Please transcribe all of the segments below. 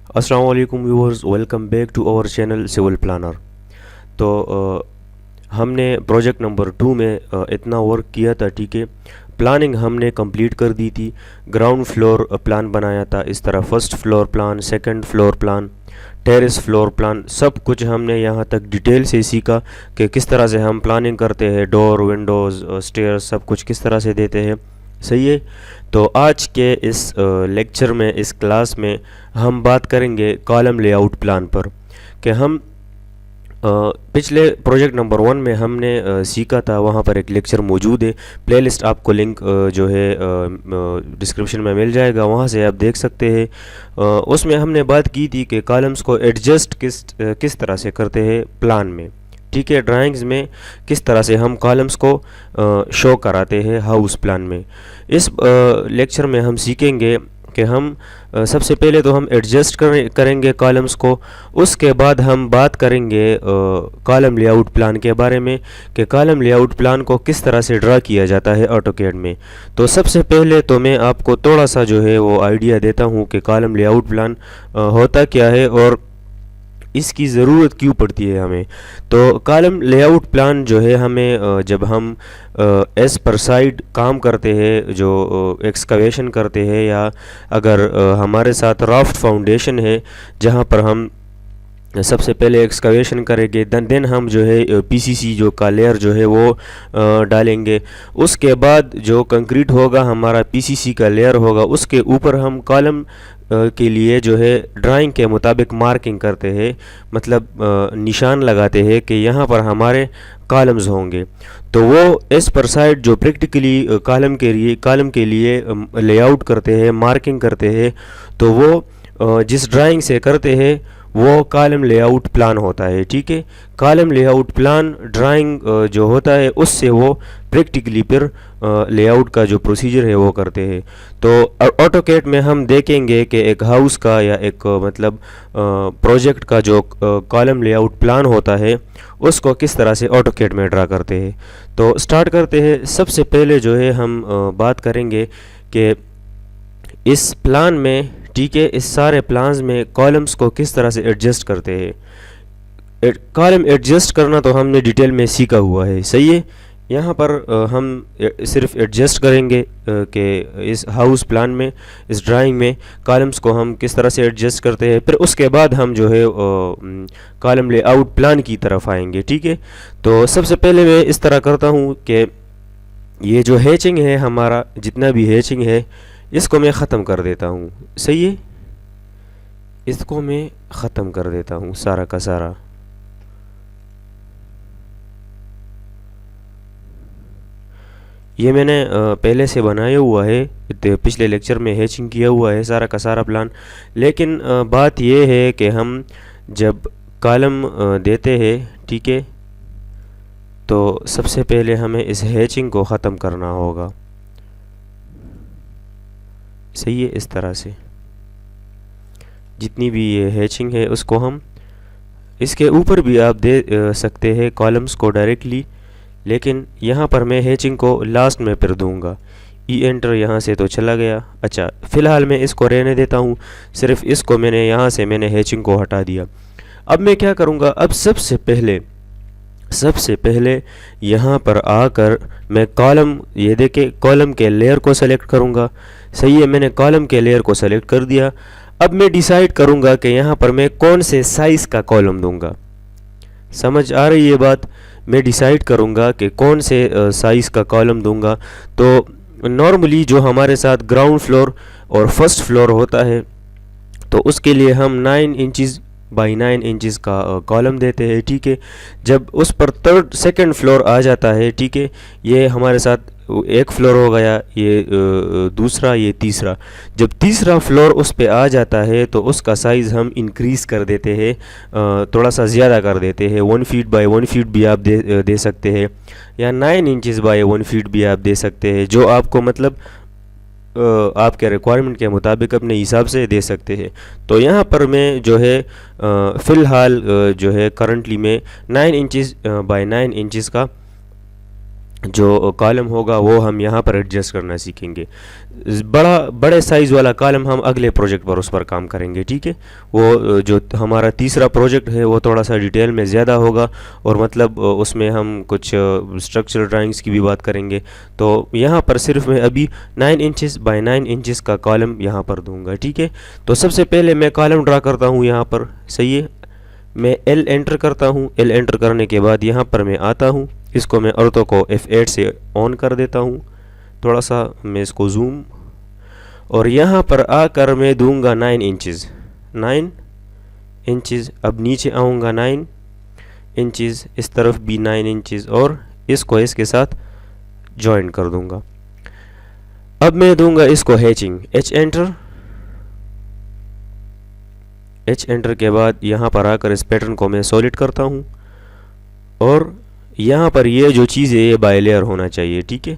अस्सलाम वालेकुम viewers, welcome back to our channel civil planner. तो हमने प्रोजेक्ट नंबर 2 में इतना वर्क किया था, ठीक है। प्लानिंग हमने कंप्लीट कर दी थी। ग्राउंड फ्लोर प्लान बनाया था, इस तरह first floor plan, second floor plan, terrace floor plan, सब कुछ हमने यहाँ तक डिटेल से सीखा कि किस तरह से हम प्लानिंग करते हैं, डोर, विंडोज़, स्टेयर्स, सब कुछ किस तरह से देते हैं। सही है। तो आज के इस लेक्चर में, इस क्लास में हम बात करेंगे कॉलम लेआउट प्लान पर। कि हम पिछले प्रोजेक्ट नंबर 1 में हमने सीखा था, वहाँ पर एक लेक्चर मौजूद है। प्लेलिस्ट आपको लिंक जो है डिस्क्रिप्शन में मिल जाएगा, वहाँ से आप देख सकते हैं। उसमें हमने बात की थी कि कॉलम्स को एडजस्ट किस तरह से करते हैं प्लान में, ठीक है। ड्राइंग्स में किस तरह से हम कॉलम्स को शो कराते हैं हाउस प्लान में। इस लेक्चर में हम सीखेंगे कि हम सबसे पहले तो हम एडजस्ट करेंगे कॉलम्स को। उसके बाद हम बात करेंगे कॉलम लेआउट प्लान के बारे में कि कॉलम लेआउट प्लान को किस तरह से ड्रा किया जाता है ऑटोकैड में। तो सबसे पहले तो मैं आपको थोड़ा सा जो है वो आइडिया देता हूँ कि कॉलम लेआउट प्लान होता क्या है और इसकी ज़रूरत क्यों पड़ती है हमें। तो कॉलम लेआउट प्लान जो है हमें जब हम एस पर साइड काम करते हैं, जो एक्सकवेशन करते हैं, या अगर हमारे साथ राफ्ट फाउंडेशन है जहाँ पर हम सबसे पहले एक्सकवेशन करेंगे, देन हम जो है पीसीसी जो का लेयर जो है वो डालेंगे। उसके बाद जो कंक्रीट होगा, हमारा पीसीसी का लेयर होगा, उसके ऊपर हम कॉलम के लिए जो है ड्राइंग के मुताबिक मार्किंग करते हैं, मतलब निशान लगाते हैं कि यहाँ पर हमारे कॉलम्स होंगे। तो वो एस पर साइड जो प्रैक्टिकली कॉलम के लिए लेआउट करते हैं, मार्किंग करते हैं, तो वो जिस ड्राइंग से करते हैं वो कॉलम लेआउट प्लान होता है, ठीक है। कॉलम लेआउट प्लान ड्राइंग जो होता है उससे वो प्रैक्टिकली फिर लेआउट का जो प्रोसीजर है वो करते हैं। तो ऑटोकैड में हम देखेंगे कि एक हाउस का या एक मतलब प्रोजेक्ट का जो कॉलम लेआउट प्लान होता है उसको किस तरह से ऑटोकैड में ड्रा करते हैं। तो स्टार्ट करते हैं। सबसे पहले जो है हम बात करेंगे कि इस प्लान में, ठीक है, इस सारे प्लान्स में कॉलम्स को किस तरह से एडजस्ट करते हैं। कॉलम एडजस्ट करना तो हमने डिटेल में सीखा हुआ है, सही है। यहाँ पर हम सिर्फ एडजस्ट करेंगे कि इस हाउस प्लान में, इस ड्राइंग में कॉलम्स को हम किस तरह से एडजस्ट करते हैं। फिर उसके बाद हम जो है कॉलम लेआउट प्लान की तरफ आएंगे, ठीक है। तो सबसे पहले मैं इस तरह करता हूँ कि ये जो हैचिंग है, हमारा जितना भी हैचिंग है, इसको मैं ख़त्म कर देता हूँ, सही है। इसको मैं ख़त्म कर देता हूँ सारा का सारा। ये मैंने पहले से बनाया हुआ है, पिछले लेक्चर में हैचिंग किया हुआ है सारा का सारा प्लान। लेकिन बात ये है कि हम जब कॉलम देते हैं, ठीक है, तो सबसे पहले हमें इस हैचिंग को ख़त्म करना होगा, सही है। इस तरह से जितनी भी ये हैचिंग है उसको हम, इसके ऊपर भी आप दे सकते हैं कॉलम्स को डायरेक्टली, लेकिन यहाँ पर मैं हैचिंग को लास्ट में फिर दूंगा। ई एंटर यहाँ से तो चला गया। अच्छा, फ़िलहाल मैं इसको रहने देता हूँ, सिर्फ इसको मैंने यहाँ से हैचिंग को हटा दिया। अब मैं क्या करूँगा, अब सबसे पहले यहाँ पर आकर मैं कॉलम, ये देखे कॉलम के लेयर को सेलेक्ट करूँगा, सही है। मैंने कॉलम के लेयर को सेलेक्ट कर दिया। अब मैं डिसाइड करूँगा कि यहाँ पर मैं कौन से साइज़ का कॉलम दूंगा। समझ आ रही है बात। मैं डिसाइड करूँगा कि कौन से साइज़ का कॉलम दूंगा। तो नॉर्मली जो हमारे साथ ग्राउंड फ्लोर और फर्स्ट फ्लोर होता है, तो उसके लिए हम 9 इंचज़ बाई 9 इंचज़ का कॉलम देते हैं, ठीक है। जब उस पर सेकंड फ्लोर आ जाता है, ठीक है, ये हमारे साथ एक फ्लोर हो गया, ये दूसरा, ये तीसरा। जब तीसरा फ्लोर उस पे आ जाता है तो उसका साइज़ हम इंक्रीज़ कर देते हैं, थोड़ा सा ज़्यादा कर देते हैं। 1 फीट बाई 1 फीट भी आप दे सकते हैं, या 9 इंचज़ बाई 1 फीट भी आप दे सकते हैं, जो आपको मतलब आपके रिक्वायरमेंट के मुताबिक अपने हिसाब से दे सकते हैं। तो यहाँ पर मैं जो है फ़िलहाल जो है करंटली में 9 इंचज़ बाई 9 इंचज़ का जो कॉलम होगा वो हम यहाँ पर एडजस्ट करना सीखेंगे। बड़े साइज़ वाला कॉलम हम अगले प्रोजेक्ट पर उस पर काम करेंगे, ठीक है। वो जो हमारा तीसरा प्रोजेक्ट है वो थोड़ा सा डिटेल में ज़्यादा होगा, और मतलब उसमें हम कुछ स्ट्रक्चरल ड्राइंग्स की भी बात करेंगे। तो यहाँ पर सिर्फ मैं अभी 9 इंचेस बाय 9 इंचेस का कॉलम यहाँ पर दूंगा, ठीक है। तो सबसे पहले मैं कॉलम ड्रा करता हूँ यहाँ पर, सही है। मैं L एंटर करता हूँ। L एंटर करने के बाद यहाँ पर मैं आता हूँ, इसको मैं ऑर्थो को F8 से ऑन कर देता हूँ, थोड़ा सा मैं इसको जूम, और यहाँ पर आकर मैं दूंगा 9 इंचेस, 9 इंचेस। अब नीचे आऊँगा 9 इंचेस, इस तरफ भी 9 इंचेस, और इसको इसके साथ जॉइन कर दूंगा। अब मैं दूंगा इसको hatching, H enter. H enter के बाद यहाँ पर आकर इस पैटर्न को मैं सॉलिड करता हूँ, और यहाँ पर ये जो चीज़ है ये बाय लेयर होना चाहिए, ठीक है।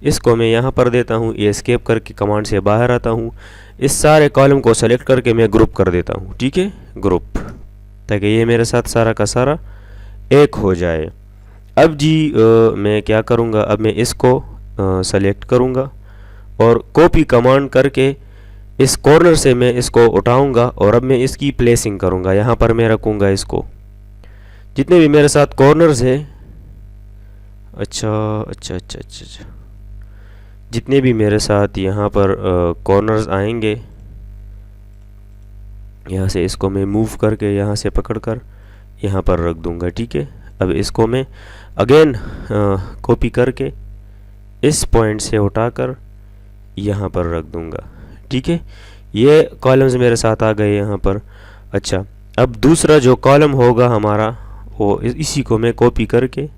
इसको मैं यहाँ पर देता हूँ, ये एस्केप करके कमांड से बाहर आता हूँ, इस सारे कॉलम को सेलेक्ट करके मैं ग्रुप कर देता हूँ, ठीक है, ग्रुप, ताकि ये मेरे साथ सारा का सारा एक हो जाए। अब जी मैं क्या करूँगा, अब मैं इसको सेलेक्ट करूँगा और कॉपी कमांड करके इस कॉर्नर से मैं इसको उठाऊंगा, और अब मैं इसकी प्लेसिंग करूंगा। यहाँ पर मैं रखूंगा इसको, जितने भी मेरे साथ कॉर्नर्स है, अच्छा, जितने भी मेरे साथ यहाँ पर कॉर्नर्स आएंगे, यहाँ से इसको मैं मूव करके यहाँ से पकड़कर यहाँ पर रख दूंगा, ठीक है। अब इसको मैं अगेन कॉपी करके इस पॉइंट से उठाकर यहाँ पर रख दूंगा, ठीक है। ये कॉलम्स मेरे साथ आ गए यहाँ पर। अच्छा, अब दूसरा जो कॉलम होगा हमारा, वो इसी को मैं कॉपी करके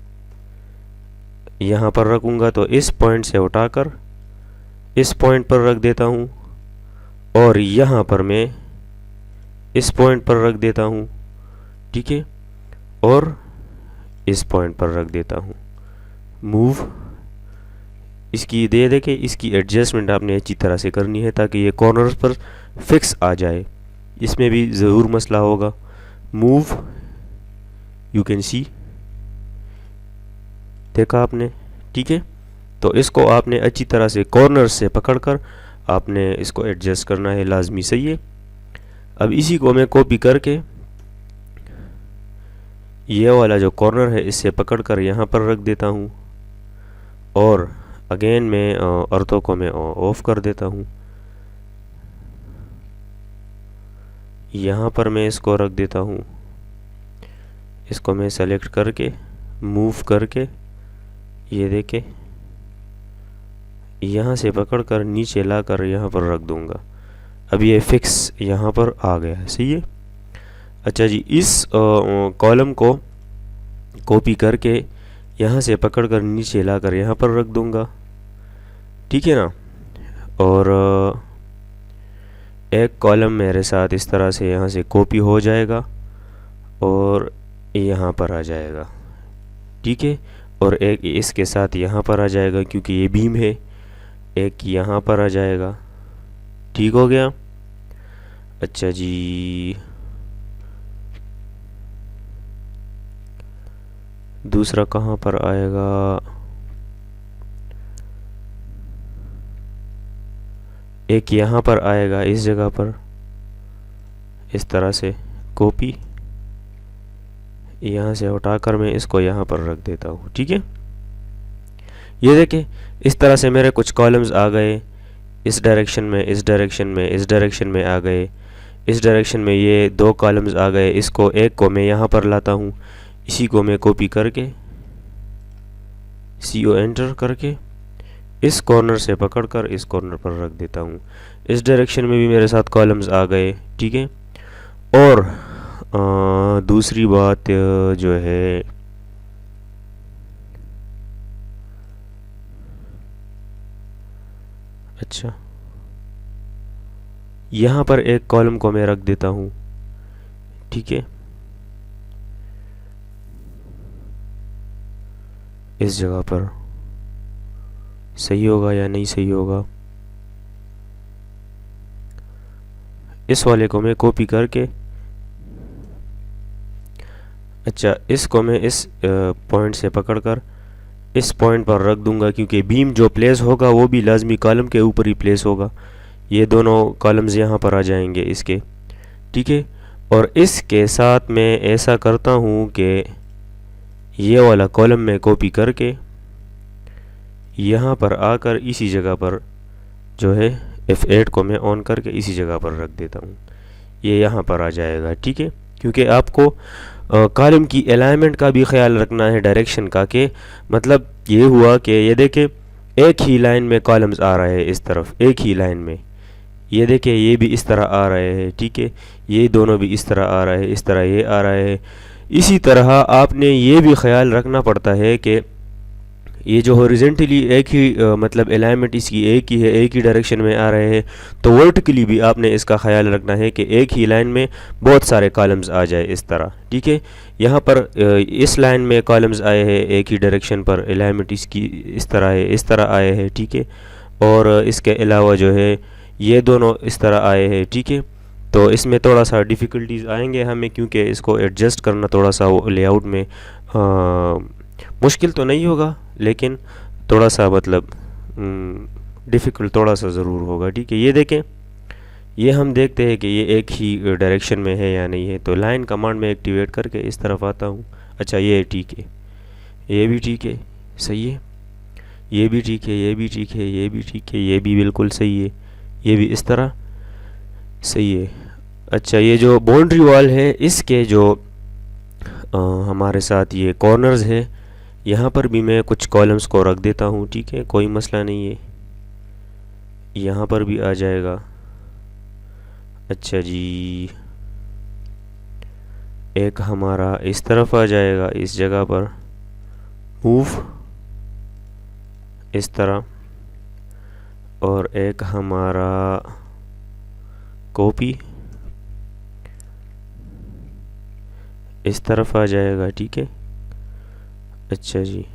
यहाँ पर रखूँगा, तो इस पॉइंट से उठाकर इस पॉइंट पर रख देता हूँ, और यहाँ पर मैं इस पॉइंट पर रख देता हूँ, ठीक है, और इस पॉइंट पर रख देता हूँ। मूव इसकी दे के इसकी एडजस्टमेंट आपने अच्छी तरह से करनी है, ताकि ये कॉर्नर्स पर फिक्स आ जाए। इसमें भी ज़रूर मसला होगा। मूव, यू कैन सी, देखा आपने, ठीक है। तो इसको आपने अच्छी तरह से कॉर्नर से पकड़कर आपने इसको एडजस्ट करना है, लाजमी, सही है। अब इसी को मैं कॉपी करके ये वाला जो कॉर्नर है इससे पकड़कर यहाँ पर रख देता हूँ, और अगेन मैं ऑर्थो को मैं ऑफ कर देता हूँ। यहाँ पर मैं इसको रख देता हूँ, इसको मैं सेलेक्ट करके मूव करके ये देखे यहाँ से पकड़कर नीचे लाकर यहाँ पर रख दूँगा। अब ये फिक्स यहाँ पर आ गया है, सही है। अच्छा जी, इस कॉलम को कॉपी करके यहाँ से पकड़कर नीचे लाकर यहाँ पर रख दूँगा, ठीक है ना। और एक कॉलम मेरे साथ इस तरह से यहाँ से कॉपी हो जाएगा और यहाँ पर आ जाएगा, ठीक है। और एक इसके साथ यहाँ पर आ जाएगा, क्योंकि ये बीम है। एक यहाँ पर आ जाएगा, ठीक हो गया। अच्छा जी, दूसरा कहाँ पर आएगा, एक यहाँ पर आएगा, इस जगह पर इस तरह से कॉपी, यहाँ से उठाकर मैं इसको यहाँ पर रख देता हूँ, ठीक है। ये देखें, इस तरह से मेरे कुछ कॉलम्स आ गए, इस डायरेक्शन में, इस डायरेक्शन में, इस डायरेक्शन में आ गए, इस डायरेक्शन में ये 2 कॉलम्स आ गए। इसको एक को मैं यहाँ पर लाता हूँ, इसी को मैं कॉपी करके CO एंटर करके इस कॉर्नर से पकड़कर इस कॉर्नर पर रख देता हूँ। इस डायरेक्शन में भी मेरे साथ कॉलम्स आ गए, ठीक है। और दूसरी बात जो है, अच्छा, यहाँ पर एक कॉलम को मैं रख देता हूँ, ठीक है, इस जगह पर। सही होगा या नहीं सही होगा, इस वाले को मैं कॉपी करके, अच्छा, इसको मैं इस पॉइंट से पकड़कर इस पॉइंट पर रख दूंगा, क्योंकि बीम जो प्लेस होगा वो भी लाजमी कॉलम के ऊपर ही प्लेस होगा। ये दोनों कॉलम्स यहाँ पर आ जाएंगे इसके, ठीक है। और इसके साथ मैं ऐसा करता हूँ कि ये वाला कॉलम में कॉपी करके यहाँ पर आकर इसी जगह पर जो है F8 को मैं ऑन करके इसी जगह पर रख देता हूँ। ये यहाँ पर आ जाएगा, ठीक है। क्योंकि आपको कॉलम की अलाइनमेंट का भी ख्याल रखना है, डायरेक्शन का, कि मतलब ये हुआ कि ये देखें एक ही लाइन में कॉलम्स आ रहे हैं इस तरफ, एक ही लाइन में। ये देखें ये भी इस तरह आ रहे हैं, ठीक है। ये दोनों भी इस तरह आ रहे हैं, इस तरह ये आ रहे हैं। इसी तरह आपने ये भी ख्याल रखना पड़ता है कि ये जो हॉरिजेंटली एक ही मतलब अलाइनमेंट इसकी एक ही है, एक ही डायरेक्शन में आ रहे हैं, तो वर्टिकली भी आपने इसका ख्याल रखना है कि एक ही लाइन में बहुत सारे कॉलम्स आ जाए इस तरह, ठीक है। यहाँ पर इस लाइन में कॉलम्स आए हैं एक ही डायरेक्शन पर, अलाइनमेंट इसकी इस तरह है, इस तरह आए हैं, ठीक है। और इसके अलावा जो है ये दोनों इस तरह आए हैं, ठीक है। तो इसमें थोड़ा सा डिफ़िकल्टीज आएंगे हमें, क्योंकि इसको एडजस्ट करना थोड़ा सा वो लेआउट में मुश्किल तो नहीं होगा, लेकिन थोड़ा सा मतलब डिफ़िकल्ट थोड़ा सा ज़रूर होगा, ठीक है। ये देखें, ये हम देखते हैं कि ये एक ही डायरेक्शन में है या नहीं है। तो लाइन कमांड में एक्टिवेट करके इस तरफ आता हूँ। अच्छा ये ठीक है, ये भी ठीक है, सही है, ये भी ठीक है, ये भी ठीक है, ये भी ठीक है, ये भी बिल्कुल सही है, ये भी इस तरह सही है। अच्छा ये जो बाउंड्री वॉल है इसके जो हमारे साथ ये कॉर्नर्स है, यहाँ पर भी मैं कुछ कॉलम्स को रख देता हूँ, ठीक है, कोई मसला नहीं है। यहाँ पर भी आ जाएगा। अच्छा जी, एक हमारा इस तरफ आ जाएगा, इस जगह पर मूव इस तरह, और एक हमारा कॉपी इस तरफ आ जाएगा, ठीक है। अच्छा जी,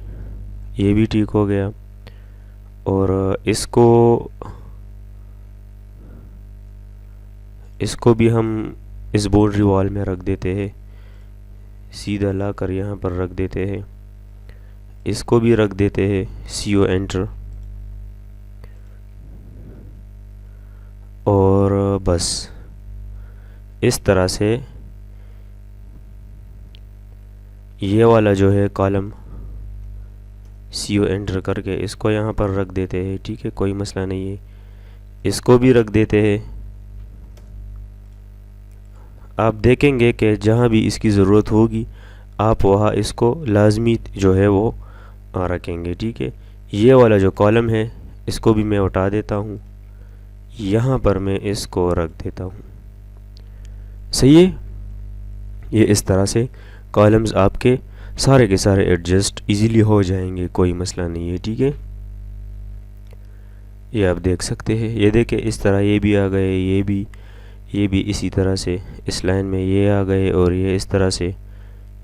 ये भी ठीक हो गया। और इसको भी हम इस बाउंड्री वॉल में रख देते हैं, सीधा लाकर यहाँ पर रख देते हैं। इसको भी रख देते हैं CO एंटर, और बस इस तरह से ये वाला जो है कॉलम CO एंटर करके इसको यहाँ पर रख देते हैं, ठीक है, कोई मसला नहीं है। इसको भी रख देते हैं। आप देखेंगे कि जहाँ भी इसकी ज़रूरत होगी आप वहाँ इसको लाजमी जो है वो रखेंगे, ठीक है। ये वाला जो कॉलम है इसको भी मैं उठा देता हूँ, यहाँ पर मैं इसको रख देता हूँ, सही है। ये इस तरह से कॉलम्स आपके सारे के सारे एडजस्ट इजीली हो जाएंगे, कोई मसला नहीं है, ठीक है। ये आप देख सकते हैं, ये देखें इस तरह ये भी आ गए, ये भी इसी तरह से इस लाइन में ये आ गए, और ये इस तरह से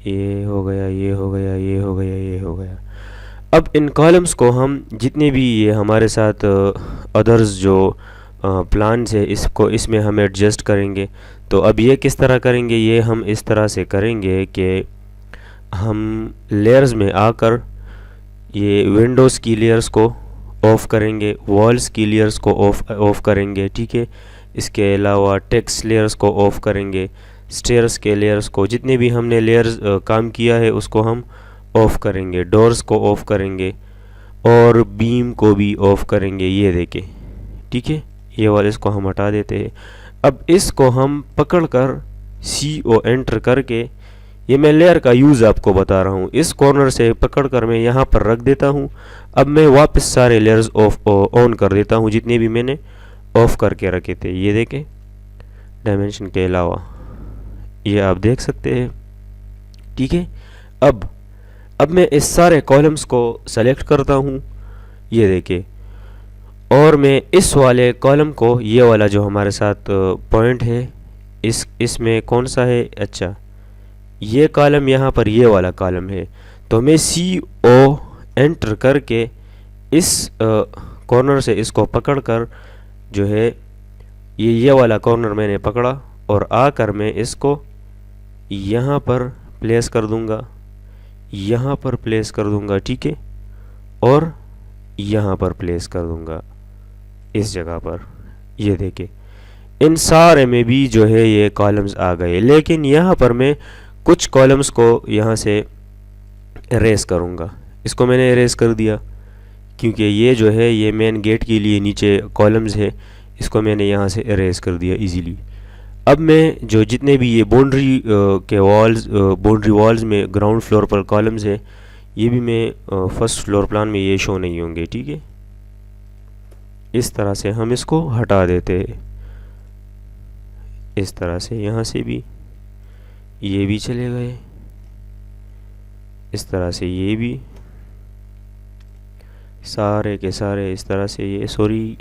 ये हो गया, ये हो गया, ये हो गया, ये हो गया। अब इन कॉलम्स को हम जितने भी ये हमारे साथ अदर्स जो प्लान्स है इसको इसमें हम एडजस्ट करेंगे। तो अब ये किस तरह करेंगे, ये हम इस तरह से करेंगे कि हम लेयर्स में आकर ये विंडोज़ की लेयर्स को ऑफ़ करेंगे, वॉल्स की लेयर्स को ऑफ़ करेंगे, ठीक है। इसके अलावा टेक्स्ट लेयर्स को ऑफ़ करेंगे, स्टेयर्स के लेयर्स को, जितने भी हमने लेयर्स काम किया है उसको हम ऑफ़ करेंगे, डोर्स को ऑफ़ करेंगे, और बीम को भी ऑफ़ करेंगे। ये देखें, ठीक है, ये वाले इसको हम हटा देते हैं। अब इसको हम पकड़कर CO एंटर करके, ये मैं लेयर का यूज़ आपको बता रहा हूँ, इस कॉर्नर से पकड़कर मैं यहाँ पर रख देता हूँ। अब मैं वापस सारे लेयर्स ऑन कर देता हूँ जितने भी मैंने ऑफ़ करके रखे थे। ये देखें, डायमेंशन के अलावा ये आप देख सकते हैं, ठीक है। अब मैं इस सारे कॉलम्स को सेलेक्ट करता हूँ, ये देखें, और मैं इस वाले कॉलम को, ये वाला जो हमारे साथ पॉइंट है, इसमें कौन सा है, अच्छा ये कॉलम, यहाँ पर ये वाला कॉलम है, तो मैं CO एंटर करके इस कॉर्नर से इसको पकड़कर जो है ये वाला कॉर्नर मैंने पकड़ा, और आकर मैं इसको यहाँ पर प्लेस कर दूँगा, यहाँ पर प्लेस कर दूँगा, ठीक है। और यहाँ पर प्लेस कर दूंगा इस जगह पर। ये देखिए इन सारे में भी जो है ये कॉलम्स आ गए, लेकिन यहाँ पर मैं कुछ कॉलम्स को यहाँ से इरेज करूँगा। इसको मैंने इरेज कर दिया क्योंकि ये जो है ये मेन गेट के लिए नीचे कॉलम्स है, इसको मैंने यहाँ से इरेज कर दिया इजीली। अब मैं जो जितने भी ये बाउंड्री के वॉल्स, बाउंड्री वॉल्स में ग्राउंड फ्लोर पर कॉलम्स है, ये भी मैं फर्स्ट फ्लोर प्लान में ये शो नहीं होंगे, ठीक है। इस तरह से हम इसको हटा देते हैं, इस तरह से यहाँ से भी ये भी चले गए, इस तरह से ये भी सारे के सारे इस तरह से। ये सॉरी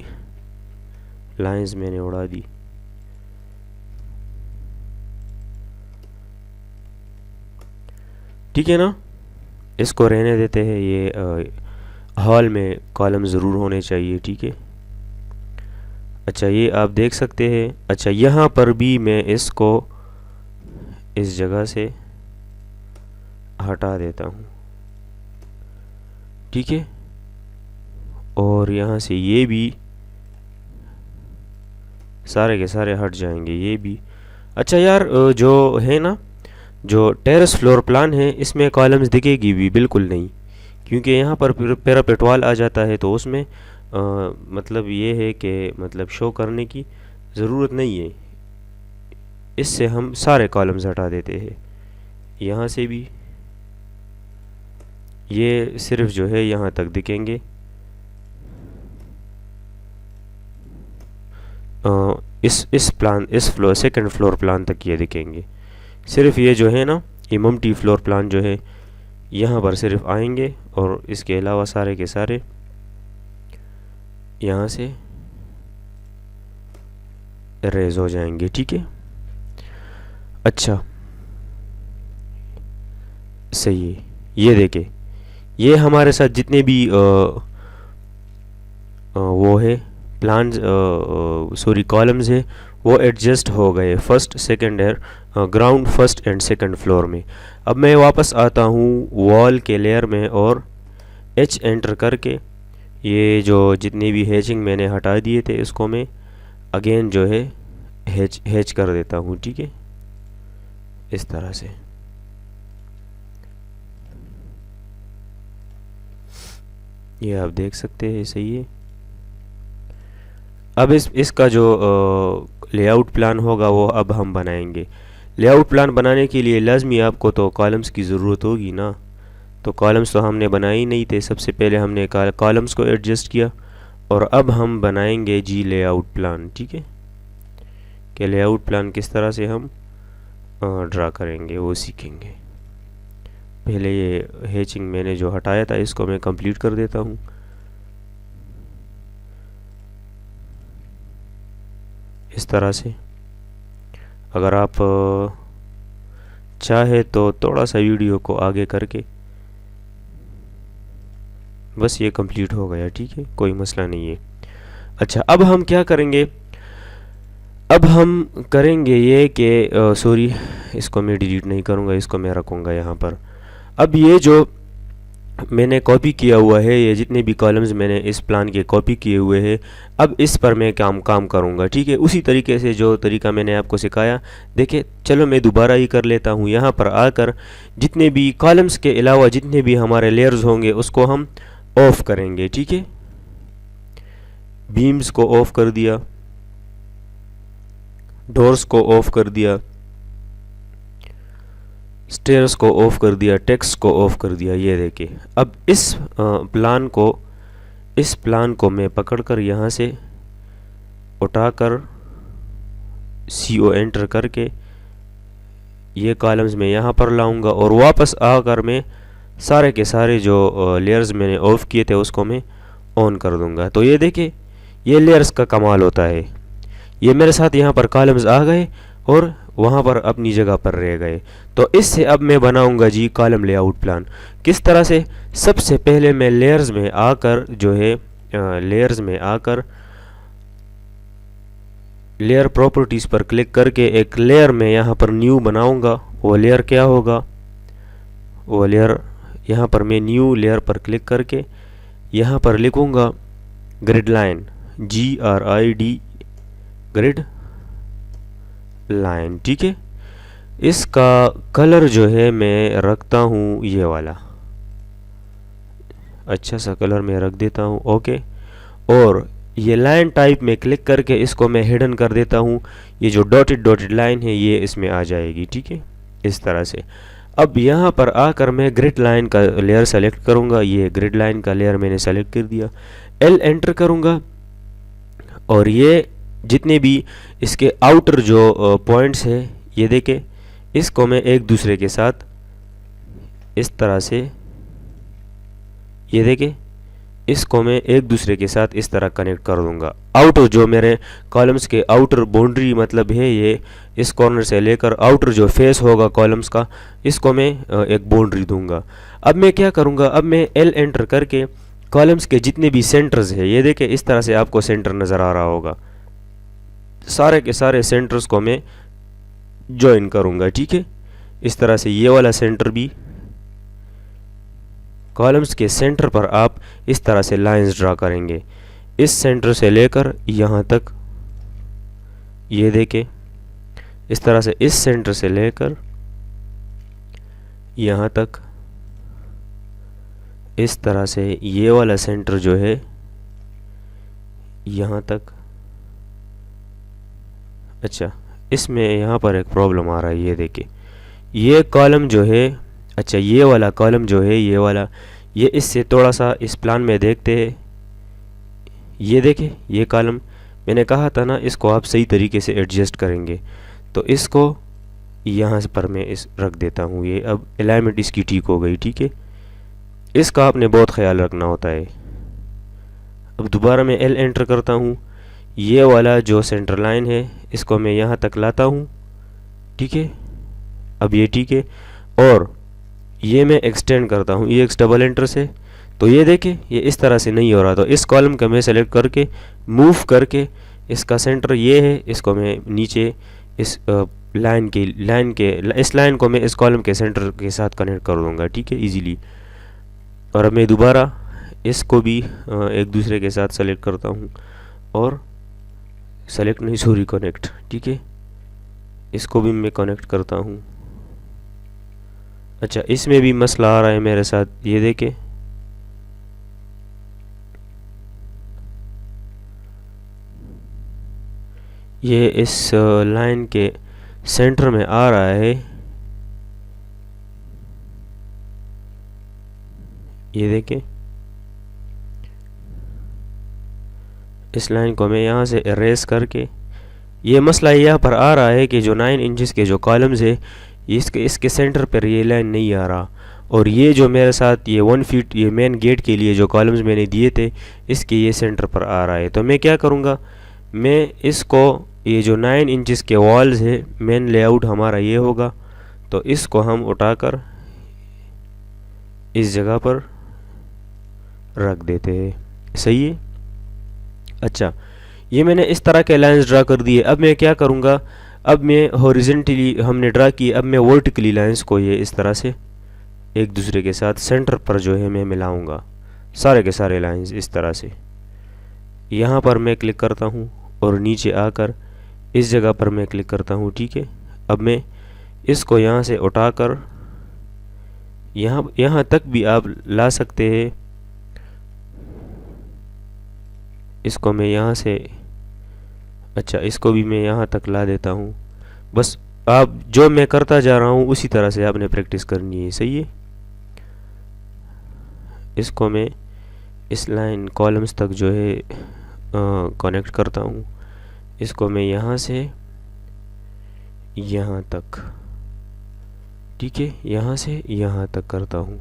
लाइंस मैंने उड़ा दी, ठीक है ना। इसको रहने देते हैं, ये हॉल में कॉलम ज़रूर होने चाहिए, ठीक है। अच्छा ये आप देख सकते हैं। अच्छा यहाँ पर भी मैं इसको इस जगह से हटा देता हूँ, ठीक है। और यहाँ से ये भी सारे के सारे हट जाएंगे, ये भी। अच्छा यार जो है ना, जो टेरेस फ्लोर प्लान है, इसमें कॉलम्स दिखेगी भी बिल्कुल नहीं, क्योंकि यहाँ पर पैरापेट वॉल आ जाता है, तो उसमें मतलब ये है कि मतलब शो करने की ज़रूरत नहीं है। इससे हम सारे कॉलम्स हटा देते हैं। यहाँ से भी ये सिर्फ जो है यहाँ तक दिखेंगे। इस फ्लोर सेकंड फ्लोर प्लान तक ये दिखेंगे। सिर्फ ये जो है ना, ये मम्टी फ्लोर प्लान जो है यहाँ पर सिर्फ आएंगे, और इसके अलावा सारे के सारे यहाँ से इरेज हो जाएंगे, ठीक है। अच्छा सही है। ये देखे ये हमारे साथ जितने भी वो है प्लान सॉरी कॉलम्स है, वो एडजस्ट हो गए first second ground first and second floor में। अब मैं वापस आता हूँ वॉल के लेयर में, और H एंटर करके ये जो जितने भी हैचिंग मैंने हटा दिए थे, इसको मैं अगेन जो है हैच कर देता हूँ, ठीक है, इस तरह से। ये आप देख सकते हैं, सही है। अब इसका जो लेआउट प्लान होगा वो अब हम बनाएंगे। लेआउट प्लान बनाने के लिए लाजमी आपको तो कॉलम्स की ज़रूरत होगी ना, तो कॉलम्स तो हमने बनाए ही नहीं थे। सबसे पहले हमने कॉलम्स को एडजस्ट किया, और अब हम बनाएंगे जी लेआउट प्लान, ठीक है। कि लेआउट प्लान किस तरह से हम ड्रा करेंगे वो सीखेंगे। पहले ये हैचिंग मैंने जो हटाया था, इसको मैं कंप्लीट कर देता हूँ। इस तरह से अगर आप चाहे तो थोड़ा सा वीडियो को आगे करके, बस ये कंप्लीट हो गया, ठीक है, कोई मसला नहीं है। अच्छा अब हम क्या करेंगे, अब हम करेंगे ये कि सॉरी इसको मैं डिलीट नहीं करूँगा, इसको मैं रखूँगा यहाँ पर। अब ये जो मैंने कॉपी किया हुआ है, ये जितने भी कॉलम्स मैंने इस प्लान के कॉपी किए हुए हैं, अब इस पर मैं काम करूँगा, ठीक है। उसी तरीके से जो तरीका मैंने आपको सिखाया, देखिए चलो मैं दोबारा ही कर लेता हूँ। यहाँ पर आकर जितने भी कॉलम्स के अलावा जितने भी हमारे लेयर्स होंगे उसको हम ऑफ करेंगे, ठीक है। बीम्स को ऑफ कर दिया, डोर्स को ऑफ कर दिया, स्टेयर्स को ऑफ कर दिया, टेक्स्ट को ऑफ कर दिया। ये देखिए अब इस प्लान को मैं पकड़कर यहाँ से उठाकर CO एंटर करके ये कॉलम्स मैं यहाँ पर लाऊंगा, और वापस आकर मैं सारे के सारे जो लेयर्स मैंने ऑफ किए थे उसको मैं ऑन कर दूंगा। तो ये देखिए ये लेयर्स का कमाल होता है। ये मेरे साथ यहाँ पर कॉलम्स आ गए और वहाँ पर अपनी जगह पर रह गए। तो इससे अब मैं बनाऊंगा जी कॉलम लेआउट प्लान। किस तरह से, सबसे पहले मैं लेयर्स में आकर जो है लेयर प्रॉपर्टीज़ पर क्लिक करके एक लेयर में यहाँ पर न्यू बनाऊंगा। वो लेयर क्या होगा, वो लेयर यहाँ पर मैं न्यू लेयर पर क्लिक करके यहाँ पर लिखूँगा grid line, GRID, grid line. ठीक है, इसका कलर जो है मैं रखता हूँ ये वाला, अच्छा सा कलर मैं रख देता हूँ। ओके, और ये लाइन टाइप में क्लिक करके इसको मैं हिडन कर देता हूँ। ये जो डॉटेड लाइन है ये इसमें आ जाएगी। ठीक है, इस तरह से। अब यहाँ पर आकर मैं ग्रिड लाइन का लेयर सेलेक्ट करूँगा। ये ग्रिड लाइन का लेयर मैंने सेलेक्ट कर दिया, L एंटर करूँगा, और ये जितने भी इसके आउटर जो पॉइंट्स है ये देखें, इसको मैं एक दूसरे के साथ इस तरह से, ये देखें, इसको मैं एक दूसरे के साथ इस तरह कनेक्ट कर दूंगा। आउटर जो मेरे कॉलम्स के आउटर बाउंड्री मतलब है, ये इस कॉर्नर से लेकर आउटर जो फेस होगा कॉलम्स का, इसको मैं एक बाउंड्री दूंगा। अब मैं क्या करूंगा, अब मैं L एंटर करके कॉलम्स के जितने भी सेंटर्स है, ये देखें इस तरह से आपको सेंटर नज़र आ रहा होगा, सारे के सारे सेंटर्स को मैं ज्वाइन करूंगा। ठीक है, इस तरह से ये वाला सेंटर भी, कॉलम्स के सेंटर पर आप इस तरह से लाइंस ड्रा करेंगे, इस सेंटर से लेकर यहाँ तक, ये देखें इस तरह से, इस सेंटर से लेकर यहाँ तक, इस तरह से ये वाला सेंटर जो है यहाँ तक। अच्छा, इसमें यहाँ पर एक प्रॉब्लम आ रहा है, ये देखिए ये कॉलम जो है, अच्छा ये वाला कॉलम जो है, ये वाला, ये इससे थोड़ा सा इस प्लान में देखते हैं। ये देखें ये कॉलम, मैंने कहा था ना इसको आप सही तरीके से एडजस्ट करेंगे, तो इसको यहाँ पर मैं इस रख देता हूँ। ये अब अलाइनमेंट इसकी ठीक हो गई। ठीक है, इसका आपने बहुत ख्याल रखना होता है। अब दोबारा मैं L एंटर करता हूँ, ये वाला जो सेंटर लाइन है इसको मैं यहाँ तक लाता हूँ। ठीक है, अब ये ठीक है, और ये मैं एक्सटेंड करता हूँ EX डबल एंटर से, तो ये देखें ये इस तरह से नहीं हो रहा, तो इस कॉलम का मैं सेलेक्ट करके मूव करके इसका सेंटर ये है, इसको मैं नीचे इस लाइन के इस लाइन को मैं इस कॉलम के सेंटर के साथ कनेक्ट कर दूँगा। ठीक है, इजीली। और अब मैं दोबारा इसको भी एक दूसरे के साथ सेलेक्ट करता हूँ, और सेलेक्ट नहीं सॉरी कनेक्ट। ठीक है, इसको भी मैं कनेक्ट करता हूँ। अच्छा, इसमें भी मसला आ रहा है मेरे साथ, ये देखें ये इस लाइन के सेंटर में आ रहा है, ये देखें इस लाइन को मैं यहाँ से इरेज करके, ये मसला यहाँ पर आ रहा है कि जो 9 इंचेस के जो कॉलम्स है इसके सेंटर पर ये लाइन नहीं आ रहा, और ये जो मेरे साथ ये 1 फीट ये मेन गेट के लिए जो कॉलम्स मैंने दिए थे इसके ये सेंटर पर आ रहा है। तो मैं क्या करूँगा, मैं इसको ये जो 9 इंचेस के वॉल्स है, मेन लेआउट हमारा ये होगा, तो इसको हम उठाकर इस जगह पर रख देते हैं। सही है। अच्छा, ये मैंने इस तरह के लाइंस ड्रा कर दिए। अब मैं क्या करूँगा, अब मैं हॉरिजॉन्टली हमने ड्रा की, अब मैं वर्टिकली लाइंस को ये इस तरह से एक दूसरे के साथ सेंटर पर जो है मैं मिलाऊंगा, सारे के सारे लाइंस इस तरह से। यहाँ पर मैं क्लिक करता हूँ और नीचे आकर इस जगह पर मैं क्लिक करता हूँ। ठीक है, अब मैं इसको यहाँ से उठाकर यहाँ तक भी आप ला सकते हैं। इसको मैं यहाँ से, अच्छा इसको भी मैं यहाँ तक ला देता हूँ। बस आप जो मैं करता जा रहा हूँ उसी तरह से आपने प्रैक्टिस करनी है। सही है। इसको मैं इस लाइन कॉलम्स तक जो है कनेक्ट करता हूँ। इसको मैं यहाँ से यहाँ तक, ठीक है, यहाँ से यहाँ तक करता हूँ,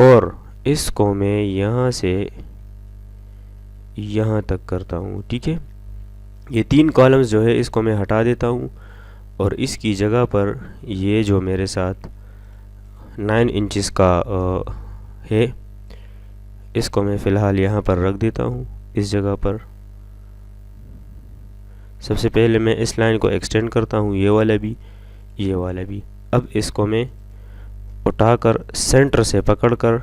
और इसको मैं यहाँ से यहाँ तक करता हूँ। ठीक है, ये 3 कॉलम्स जो है इसको मैं हटा देता हूँ, और इसकी जगह पर ये जो मेरे साथ 9 इंचेस का है इसको मैं फ़िलहाल यहाँ पर रख देता हूँ। इस जगह पर सबसे पहले मैं इस लाइन को एक्सटेंड करता हूँ, ये वाला भी, ये वाला भी। अब इसको मैं उठाकर सेंटर से पकड़कर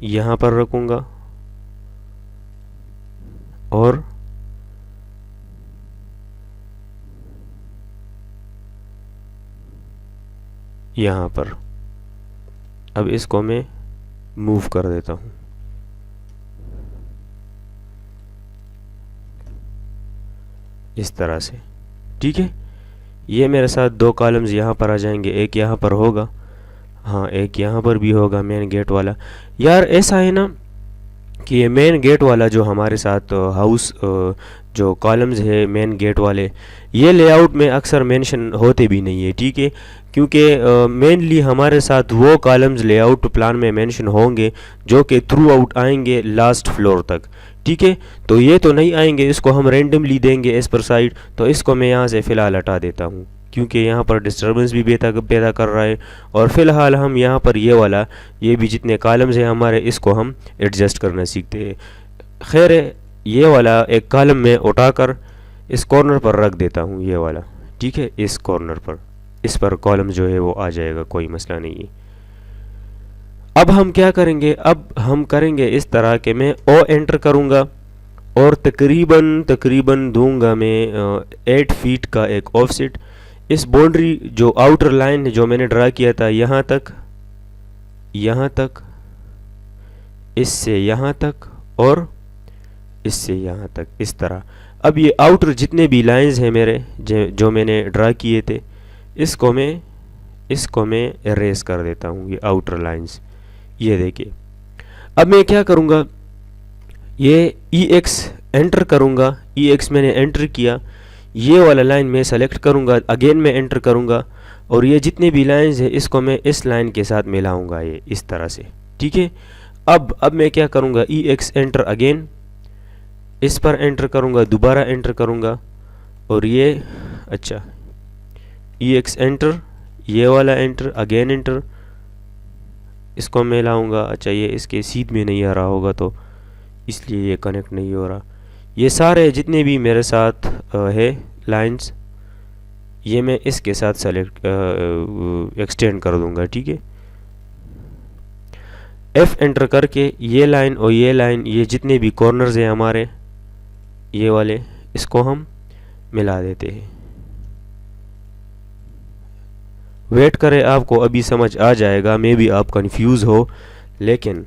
यहाँ पर रखूँगा और यहाँ पर। अब इसको मैं मूव कर देता हूँ। इस तरह से, ठीक है। ये मेरे साथ दो कॉलम्स यहाँ पर आ जाएंगे, एक यहाँ पर होगा, हाँ एक यहाँ पर भी होगा मेन गेट वाला। यार ऐसा है ना कि ये मेन गेट वाला जो हमारे साथ हाउस जो कॉलम्स है मेन गेट वाले, ये लेआउट में अक्सर मेंशन होते भी नहीं है, ठीक है। क्योंकि मेनली हमारे साथ वो कॉलम्स लेआउट प्लान में मेंशन होंगे जो कि थ्रू आउट आएंगे लास्ट फ्लोर तक, ठीक है। तो ये तो नहीं आएंगे, इसको हम रेंडमली देंगे एज पर साइड। तो इसको मैं यहाँ से फ़िलहाल हटा देता हूँ क्योंकि यहाँ पर डिस्टर्बेंस भी पैदा कर रहा है। और फ़िलहाल हम यहाँ पर ये वाला, ये भी जितने कॉलम्स हैं हमारे, इसको हम एडजस्ट करना सीखते हैं। खैर ये वाला एक कॉलम में उठाकर इस कॉर्नर पर रख देता हूँ, ये वाला, ठीक है। इस कॉर्नर पर, इस पर कॉलम जो है वो आ जाएगा, कोई मसला नहीं है। अब हम क्या करेंगे, अब हम करेंगे इस तरह के मैं ओ एंटर करूँगा और तकरीबन दूंगा मैं 8 फीट का एक ऑफसेट। इस बाउंड्री जो आउटर लाइन है जो मैंने ड्रा किया था यहाँ तक, इससे यहाँ तक और इससे यहाँ तक, इस तरह। अब ये आउटर जितने भी लाइंस हैं मेरे जो मैंने ड्रा किए थे, इसको मैं इरेज कर देता हूँ, ये आउटर लाइंस। ये देखिए, अब मैं क्या करूँगा, ये EX एंटर करूँगा, EX मैंने एंटर किया, ये वाला लाइन मैं सेलेक्ट करूँगा, अगेन मैं एंटर करूँगा और ये जितने भी लाइंस हैं इसको मैं इस लाइन के साथ मिलाऊँगा, ये इस तरह से, ठीक है। अब मैं क्या करूँगा, EX एंटर अगेन, इस पर एंटर करूँगा, दोबारा एंटर करूँगा और ये, अच्छा EX एंटर, ये वाला एंटर, अगेन एंटर, इसको मैं लाऊँगा। अच्छा ये इसके सीध में नहीं आ रहा होगा तो इसलिए ये कनेक्ट नहीं हो रहा। ये सारे जितने भी मेरे साथ है लाइंस, ये मैं इसके साथ सेलेक्ट एक्सटेंड कर दूंगा, ठीक है। F एंटर करके ये लाइन और ये लाइन, ये जितने भी कॉर्नर्स हैं हमारे ये वाले, इसको हम मिला देते हैं। वेट करें, आपको अभी समझ आ जाएगा, मे बी आप कंफ्यूज हो, लेकिन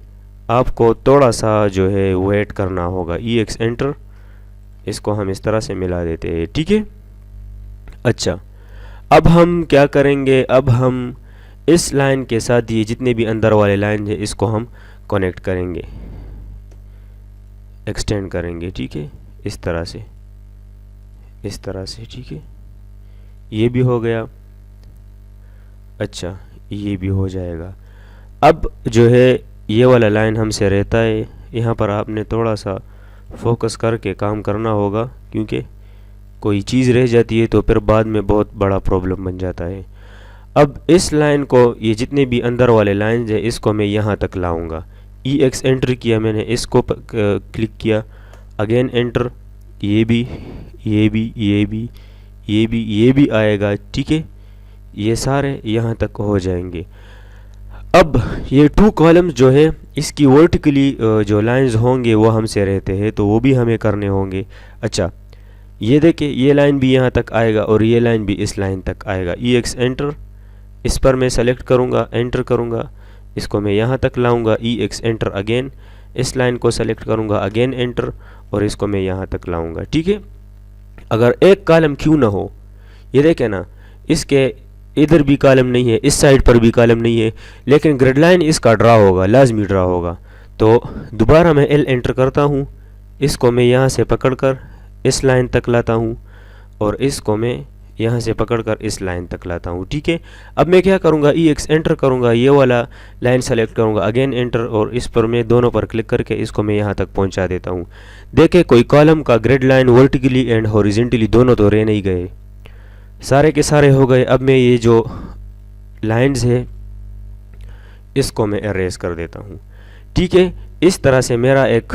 आपको थोड़ा सा जो है वेट करना होगा। EX एंटर, इसको हम इस तरह से मिला देते हैं, ठीक है। अच्छा, अब हम क्या करेंगे, अब हम इस लाइन के साथ ये जितने भी अंदर वाले लाइन है इसको हम कनेक्ट करेंगे, एक्सटेंड करेंगे, ठीक है। इस तरह से, इस तरह से, ठीक है। ये भी हो गया, अच्छा ये भी हो जाएगा। अब जो है ये वाला लाइन हमसे रहता है, यहाँ पर आपने थोड़ा सा फोकस करके काम करना होगा क्योंकि कोई चीज़ रह जाती है तो फिर बाद में बहुत बड़ा प्रॉब्लम बन जाता है। अब इस लाइन को, ये जितने भी अंदर वाले लाइन है इसको मैं यहाँ तक लाऊंगा। EX एंटर किया मैंने, इसको क्लिक किया, अगेन एंटर, ये भी, ये भी, ये भी, ये भी, ये भी आएगा, ठीक है। ये सारे यहाँ तक हो जाएंगे। अब ये 2 कॉलम्स जो है इसकी वर्टिकली जो लाइंस होंगे वो हमसे रहते हैं तो वो भी हमें करने होंगे। अच्छा ये देखिए, ये लाइन भी यहाँ तक आएगा और ये लाइन भी इस लाइन तक आएगा। EX एंटर, इस पर मैं सेलेक्ट करूँगा, एंटर करूँगा, इसको मैं यहाँ तक लाऊंगा। EX एंटर अगेन, इस लाइन को सेलेक्ट करूँगा, अगेन एंटर, और इसको मैं यहाँ तक लाऊंगा, ठीक है। अगर एक कॉलम क्यों ना हो, ये देखें ना, इसके इधर भी कॉलम नहीं है, इस साइड पर भी कॉलम नहीं है, लेकिन ग्रिड लाइन इसका ड्रा होगा, लाजमी ड्रा होगा। तो दोबारा मैं L एंटर करता हूँ, इसको मैं यहाँ से पकड़कर इस लाइन तक लाता हूँ और इसको मैं यहाँ से पकड़कर इस लाइन तक लाता हूँ, ठीक है। अब मैं क्या करूँगा, EX एंटर करूँगा, ये वाला लाइन सेलेक्ट करूँगा, अगेन एंटर, और इस पर मैं दोनों पर क्लिक करके इसको मैं यहाँ तक पहुँचा देता हूँ। देखें कोई कॉलम का grid line vertically and horizontally दोनों तो रह नहीं गए, सारे के सारे हो गए। अब मैं ये जो लाइंस है इसको मैं इरेज कर देता हूँ, ठीक है। इस तरह से मेरा एक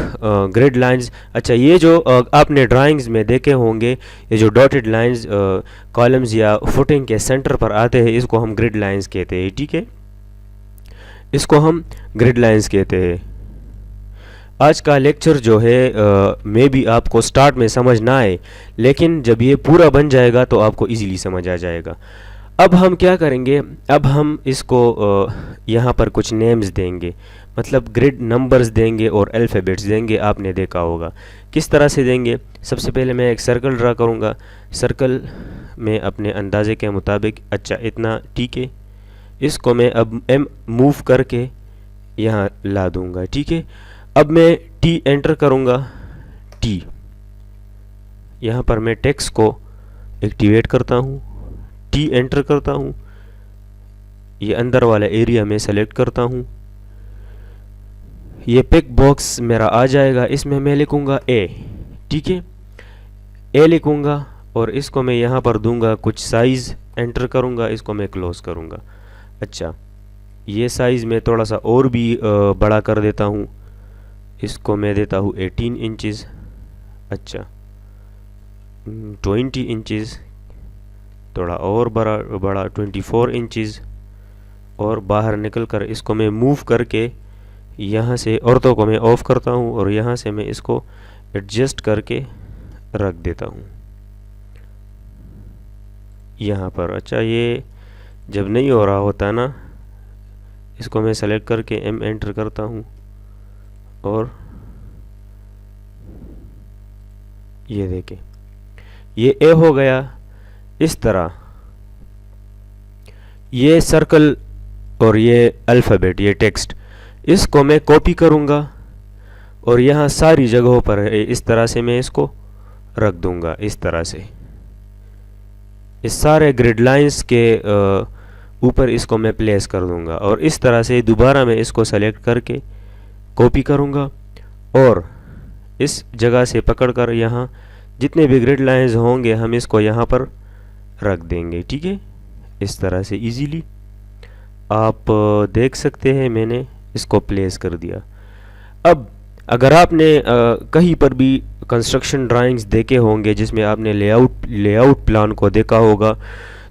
ग्रिड लाइंस, अच्छा ये जो आपने ड्राइंग्स में देखे होंगे, ये जो डॉटेड लाइंस कॉलम्स या फुटिंग के सेंटर पर आते हैं, इसको हम ग्रिड लाइंस कहते हैं, ठीक है। इसको हम ग्रिड लाइंस कहते हैं। आज का लेक्चर जो है मे बी आपको स्टार्ट में समझ ना आए, लेकिन जब ये पूरा बन जाएगा तो आपको इजीली समझ आ जाएगा। अब हम क्या करेंगे, अब हम इसको यहाँ पर कुछ नेम्स देंगे, मतलब ग्रिड नंबर्स देंगे और अल्फ़ाबेट्स देंगे। आपने देखा होगा किस तरह से देंगे। सबसे पहले मैं एक सर्कल ड्रा करूँगा। सर्कल में अपने अंदाजे के मुताबिक, अच्छा इतना ठीक है, इसको मैं अब एम मूव करके यहाँ ला दूँगा। ठीक है, अब मैं टी एंटर करूँगा। टी, यहाँ पर मैं टेक्स्ट को एक्टिवेट करता हूँ, टी एंटर करता हूँ, ये अंदर वाला एरिया में सेलेक्ट करता हूँ, ये पिक बॉक्स मेरा आ जाएगा। इसमें मैं लिखूँगा ए। ठीक है, ए लिखूँगा और इसको मैं यहाँ पर दूंगा कुछ साइज़, एंटर करूँगा, इसको मैं क्लोज़ करूँगा। अच्छा, ये साइज़ मैं थोड़ा सा और भी बड़ा कर देता हूँ, इसको मैं देता हूँ 18 इंचज़। अच्छा 20 इंचज़, थोड़ा और बड़ा 24 इंचज़। और बाहर निकल कर इसको मैं मूव करके यहाँ से औरतों को मैं ऑफ़ करता हूँ और यहाँ से मैं इसको एडजस्ट करके रख देता हूँ यहाँ पर। अच्छा, ये जब नहीं हो रहा होता ना, इसको मैं सेलेक्ट करके एम एंटर करता हूँ और ये देखें, ये ए हो गया। इस तरह ये सर्कल और ये अल्फ़ाबेट, ये टेक्स्ट, इसको मैं कॉपी करूँगा और यहाँ सारी जगहों पर इस तरह से मैं इसको रख दूँगा। इस तरह से इस सारे ग्रिड लाइंस के ऊपर इसको मैं प्लेस कर दूँगा और इस तरह से दोबारा मैं इसको सेलेक्ट करके कॉपी करूँगा और इस जगह से पकड़कर यहाँ जितने भी ग्रिड लाइंस होंगे हम इसको यहाँ पर रख देंगे। ठीक है, इस तरह से इजीली आप देख सकते हैं मैंने इसको प्लेस कर दिया। अब अगर आपने कहीं पर भी कंस्ट्रक्शन ड्राइंग्स देखे होंगे जिसमें आपने लेआउट प्लान को देखा होगा,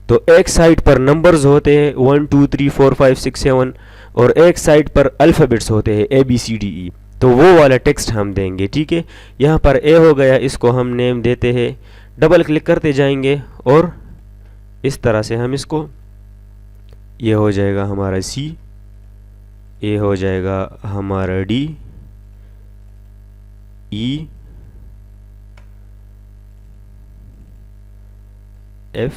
तो एक साइड पर नंबर्स होते हैं 1 2 3 4 5 6 7 और एक साइड पर अल्फ़ाबेट्स होते हैं ABCDE, तो वो वाला टेक्स्ट हम देंगे। ठीक है, यहाँ पर ए हो गया, इसको हम नेम देते हैं, डबल क्लिक करते जाएंगे और इस तरह से हम इसको, ये हो जाएगा हमारा C, ये हो जाएगा हमारा D, E, F,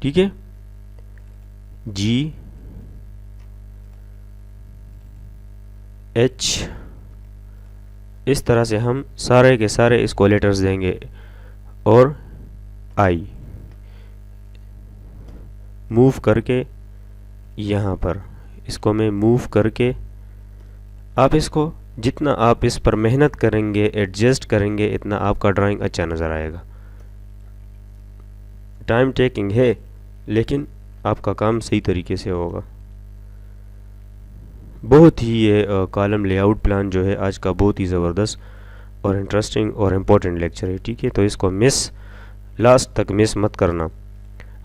ठीक है, G, H। इस तरह से हम सारे के सारे इसको लेटर्स देंगे और I मूव करके यहाँ पर इसको मैं मूव करके, आप इसको जितना आप इस पर मेहनत करेंगे, एडजस्ट करेंगे, इतना आपका ड्राइंग अच्छा नज़र आएगा। टाइम टेकिंग है लेकिन आपका काम सही तरीके से होगा। बहुत ही ये कॉलम लेआउट प्लान जो है आज का बहुत ही ज़बरदस्त और इंटरेस्टिंग और इम्पोर्टेंट लेक्चर है। ठीक है, तो इसको लास्ट तक मिस मत करना।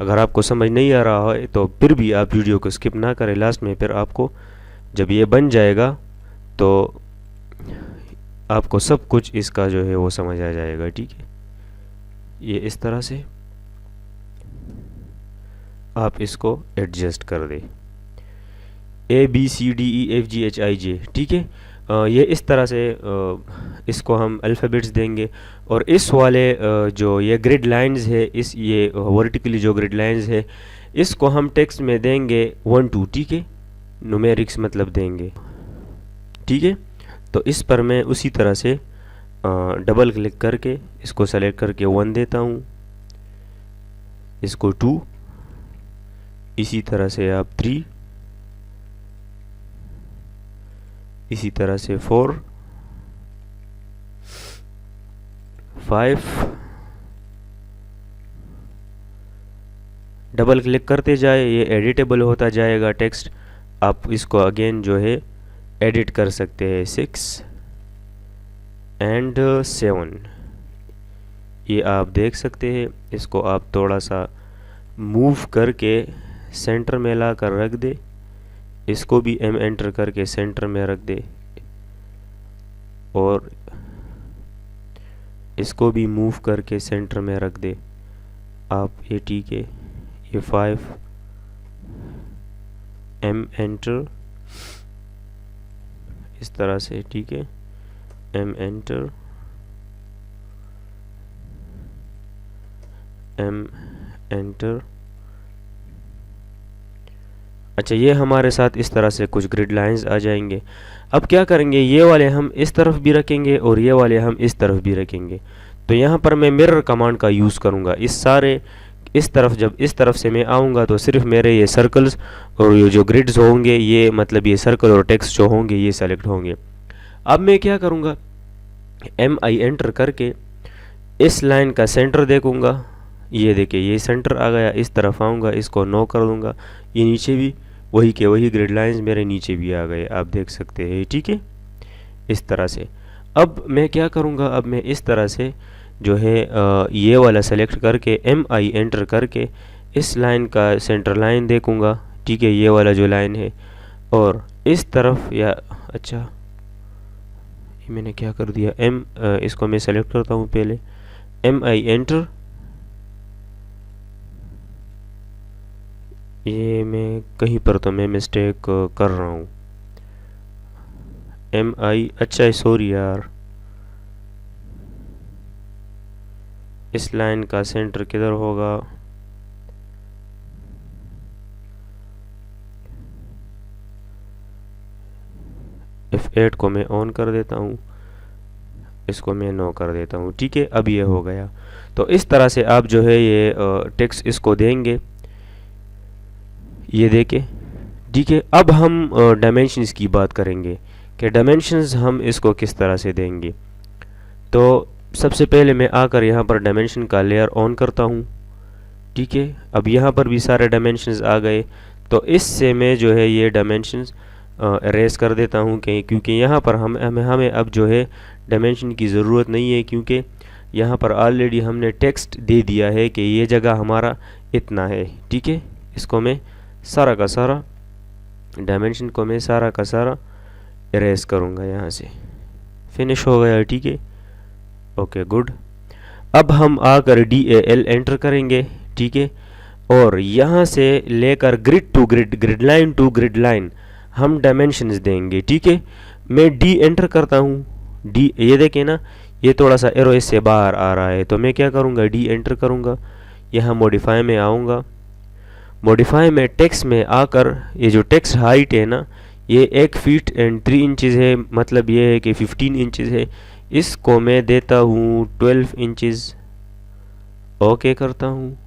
अगर आपको समझ नहीं आ रहा है तो फिर भी आप वीडियो को स्किप ना करें, लास्ट में फिर आपको जब ये बन जाएगा तो आपको सब कुछ इसका जो है वो समझ आ जाएगा। ठीक है, ये इस तरह से आप इसको एडजस्ट कर दें, ABCDEFGHIJ। ठीक है, ये इस तरह से इसको हम अल्फ़ाबेट्स देंगे और इस वाले जो ये ग्रिड लाइंस है, इस ये वर्टिकली जो ग्रिड लाइंस है, इसको हम टेक्स्ट में देंगे 1 2। ठीक है, न्यूमेरिक्स मतलब देंगे। ठीक है, तो इस पर मैं उसी तरह से डबल क्लिक करके इसको सेलेक्ट करके 1 देता हूँ, इसको 2, इसी तरह से आप 3, इसी तरह से 4 5, डबल क्लिक करते जाए, ये एडिटेबल होता जाएगा टेक्स्ट। आप इसको अगेन जो है एडिट कर सकते हैं 6 एंड 7, ये आप देख सकते हैं। इसको आप थोड़ा सा मूव करके सेंटर में ला कर रख दे, इसको भी एम एंटर करके सेंटर में रख दे, और इसको भी मूव करके सेंटर में रख दे आप, ये ठीक है। ये 5 M एंटर इस तरह से, ठीक है, M एंटर, M एंटर। अच्छा, ये हमारे साथ इस तरह से कुछ ग्रिड लाइंस आ जाएंगे। अब क्या करेंगे, ये वाले हम इस तरफ भी रखेंगे और ये वाले हम इस तरफ भी रखेंगे। तो यहाँ पर मैं मिरर कमांड का यूज़ करूँगा। इस सारे इस तरफ, जब इस तरफ से मैं आऊँगा तो सिर्फ मेरे ये सर्कल्स और ये जो ग्रिड्स होंगे, ये मतलब ये सर्कल और टेक्स्ट जो होंगे ये सेलेक्ट होंगे। अब मैं क्या करूँगा, MI एंटर करके इस लाइन का सेंटर देखूँगा। ये देखिए, ये सेंटर आ गया। इस तरफ आऊँगा, इसको नो कर दूँगा। ये नीचे भी वही के वही ग्रिड लाइंस मेरे नीचे भी आ गए, आप देख सकते हैं, ठीक है, इस तरह से। अब मैं क्या करूँगा, अब मैं इस तरह से जो है ये वाला सेलेक्ट करके MI एंटर करके इस लाइन का सेंटर लाइन देखूँगा, ठीक है, ये वाला जो लाइन है, और इस तरफ या अच्छा ये मैंने क्या कर दिया, इसको मैं सेलेक्ट करता हूँ पहले, MI एंटर। ये मैं कहीं पर तो मैं मिस्टेक कर रहा हूँ, MI, अच्छा सॉरी यार, इस लाइन का सेंटर किधर होगा, F8 को मैं ऑन कर देता हूँ, इसको मैं नो कर देता हूँ, ठीक है। अब ये हो गया। तो इस तरह से आप जो है ये टेक्स्ट इसको देंगे, ये देखे, ठीक है। अब हम डायमेंशंस की बात करेंगे कि डायमेंशंस हम इसको किस तरह से देंगे। तो सबसे पहले मैं आकर यहाँ पर डायमेंशन का लेयर ऑन करता हूँ, ठीक है। अब यहाँ पर भी सारे डायमेंशंस आ गए। तो इससे मैं जो है ये डायमेंशंस इरेज कर देता हूँ, क्योंकि यहाँ पर हमें अब जो है डायमेंशन की ज़रूरत नहीं है, क्योंकि यहाँ पर ऑलरेडी हमने टेक्स्ट दे दिया है कि ये जगह हमारा इतना है, ठीक है। इसको मैं सारा का सारा डायमेंशन को मैं सारा का सारा इरेज करूँगा, यहाँ से फिनिश हो गया, ठीक है, ओके गुड। अब हम आकर DAL एंटर करेंगे, ठीक है, और यहाँ से लेकर grid to grid, grid line to grid line हम डायमेंशंस देंगे, ठीक है। मैं D एंटर करता हूँ, D, ये देखें ना, ये थोड़ा सा एरो इससे बाहर आ रहा है, तो मैं क्या करूँगा, D एंटर करूँगा, यहाँ मॉडिफाई में आऊँगा, मॉडिफाई में टेक्स्ट में आकर ये जो टेक्स्ट हाइट है ना, ये 1 फीट एंड 3 इंचज़ है, मतलब ये है कि 15 इंचज़ है। इसको मैं देता हूँ 12 इंचज़, ओके करता हूँ,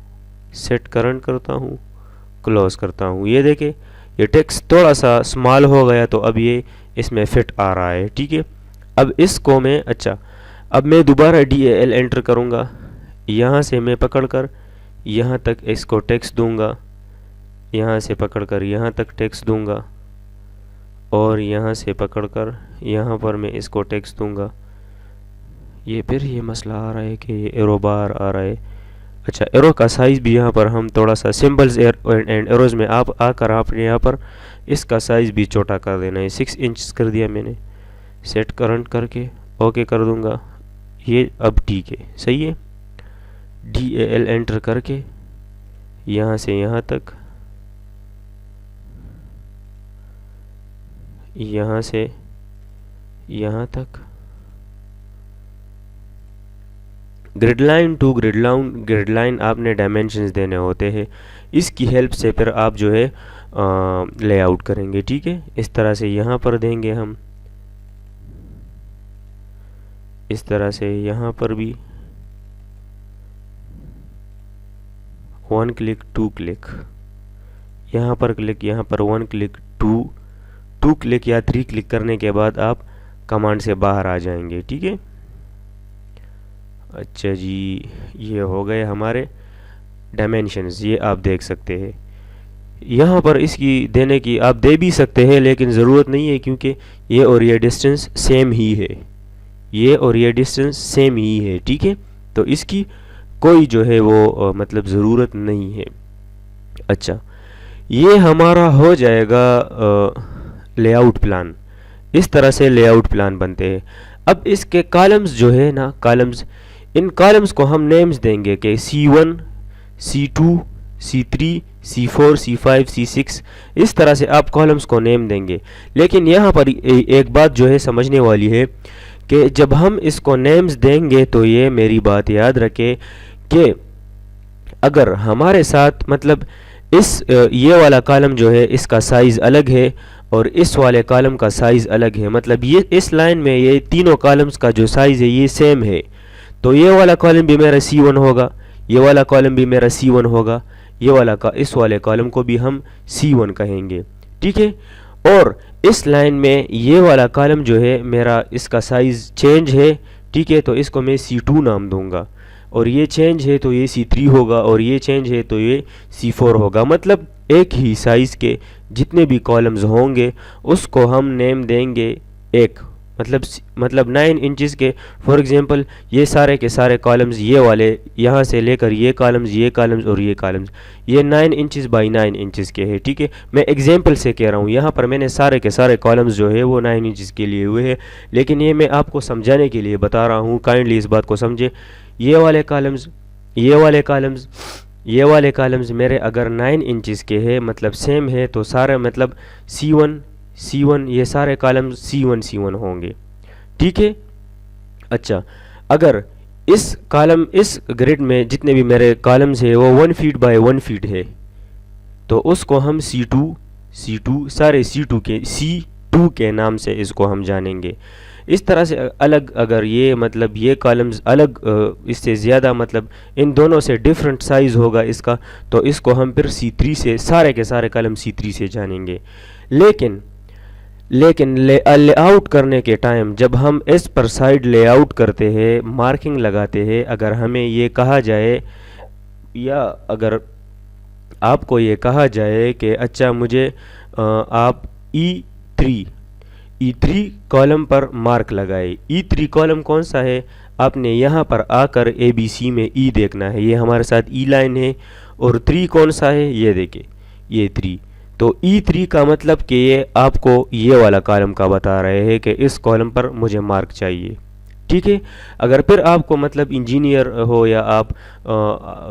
सेट करंट करता हूँ, क्लोज करता हूँ। ये देखें, ये टेक्स्ट थोड़ा सा स्मॉल हो गया, तो अब ये इसमें फिट आ रहा है, ठीक है। अब इसको मैं, अच्छा, अब मैं दोबारा DAL एंटर करूँगा, यहाँ से मैं पकड़कर यहाँ तक इसको टेक्स्ट दूँगा, यहाँ से पकड़कर यहाँ तक टेक्स्ट दूँगा, और यहाँ से पकड़कर यहाँ पर मैं इसको टेक्स्ट दूँगा। ये फिर ये मसला आ रहा है कि ये एरो बार आ रहा है। अच्छा, एरो का साइज़ भी यहाँ पर हम थोड़ा सा सिंबल्स एंड एरोज़ में आप आकर आपने यहाँ पर इसका साइज़ भी छोटा कर देना है, 6 इंच कर दिया मैंने, सेट करंट करके ओके कर दूँगा। ये अब ठीक है, सही है। DAL एंटर करके यहाँ से यहाँ तक, यहाँ से यहाँ तक, grid line to grid line आपने डायमेंशंस देने होते हैं। इसकी हेल्प से फिर आप जो है लेआउट करेंगे, ठीक है। इस तरह से यहाँ पर देंगे हम, इस तरह से यहाँ पर भी 1 क्लिक 2 क्लिक, यहाँ पर क्लिक, यहाँ पर 1 क्लिक 2 क्लिक या 3 क्लिक करने के बाद आप कमांड से बाहर आ जाएंगे, ठीक है। अच्छा जी, ये हो गए हमारे डायमेंशंस, ये आप देख सकते हैं। यहाँ पर इसकी देने की आप दे भी सकते हैं, लेकिन ज़रूरत नहीं है, क्योंकि ये और ये डिस्टेंस सेम ही है, ये और ये डिस्टेंस सेम ही है, ठीक है। तो इसकी कोई जो है वो मतलब ज़रूरत नहीं है। अच्छा, ये हमारा हो जाएगा लेआउट प्लान। इस तरह से लेआउट प्लान बनते हैं। अब इसके कॉलम्स जो है ना, कॉलम्स, इन कॉलम्स को हम नेम्स देंगे कि C1, C2, C3, C4, C5, C6, इस तरह से आप कॉलम्स को नेम देंगे। लेकिन यहाँ पर एक बात जो है समझने वाली है कि जब हम इसको नेम्स देंगे तो ये मेरी बात याद रखें कि अगर हमारे साथ मतलब ये वाला कॉलम जो है इसका साइज़ अलग है और इस वाले कॉलम का साइज़ अलग है, मतलब ये इस लाइन में ये तीनों कॉलम्स का जो साइज़ है ये सेम है, तो ये वाला कॉलम भी मेरा C1 होगा, ये वाला कॉलम भी मेरा C1 होगा, ये वाला का इस वाले कॉलम को भी हम C1 कहेंगे, ठीक है। और इस लाइन में ये वाला कॉलम जो है मेरा इसका साइज़ चेंज है, ठीक है, तो इसको मैं C2 नाम दूंगा, और ये चेंज है तो ये C3 होगा, और ये चेंज है तो ये C4 होगा। मतलब एक ही साइज़ के जितने भी कॉलम्स होंगे उसको हम नेम देंगे एक, मतलब 9 इंचज़ के। फॉर एग्जांपल ये सारे के सारे कॉलम्स, ये वाले यहाँ से लेकर ये कॉलम्स और ये कॉलम्स, ये 9 इंचज़ बाई 9 इंचज़ के है, ठीक है। मैं एग्जांपल से कह रहा हूँ, यहाँ पर मैंने सारे के सारे कॉलम्स जो है वो 9 इंचज़ के लिए हुए हैं, लेकिन ये मैं आपको समझाने के लिए बता रहा हूँ, काइंडली इस बात को समझे। ये वाले कॉलम्स, ये वाले कॉलम्स, ये वाले कॉलम्स मेरे अगर 9 इंचज़ के है, मतलब सेम है, तो सारे मतलब C1 ये सारे कॉलम्स C1 होंगे, ठीक है। अच्छा, अगर इस ग्रिड में जितने भी मेरे कॉलम्स है वो 1 फीट बाय 1 फीट है, तो उसको हम C2 सारे C2 के नाम से इसको हम जानेंगे। इस तरह से अलग, अगर ये मतलब ये कॉलम्स अलग इससे ज़्यादा मतलब इन दोनों से डिफरेंट साइज़ होगा इसका, तो इसको हम फिर C3 से, सारे के सारे कॉलम C3 से जानेंगे। लेकिन लेआउट करने के टाइम जब हम इस पर साइड लेआउट करते हैं, मार्किंग लगाते हैं, अगर हमें ये कहा जाए या अगर आपको ये कहा जाए कि अच्छा मुझे आप E3 कॉलम पर मार्क लगाए, E3 कॉलम कौन सा है, आपने यहाँ पर आकर ABC में E देखना है, ये हमारे साथ E लाइन है, और 3 कौन सा है, ये देखें, ये 3, तो E3 का मतलब कि ये आपको ये वाला कॉलम का बता रहे हैं कि इस कॉलम पर मुझे मार्क चाहिए, ठीक है। अगर फिर आपको मतलब इंजीनियर हो या आप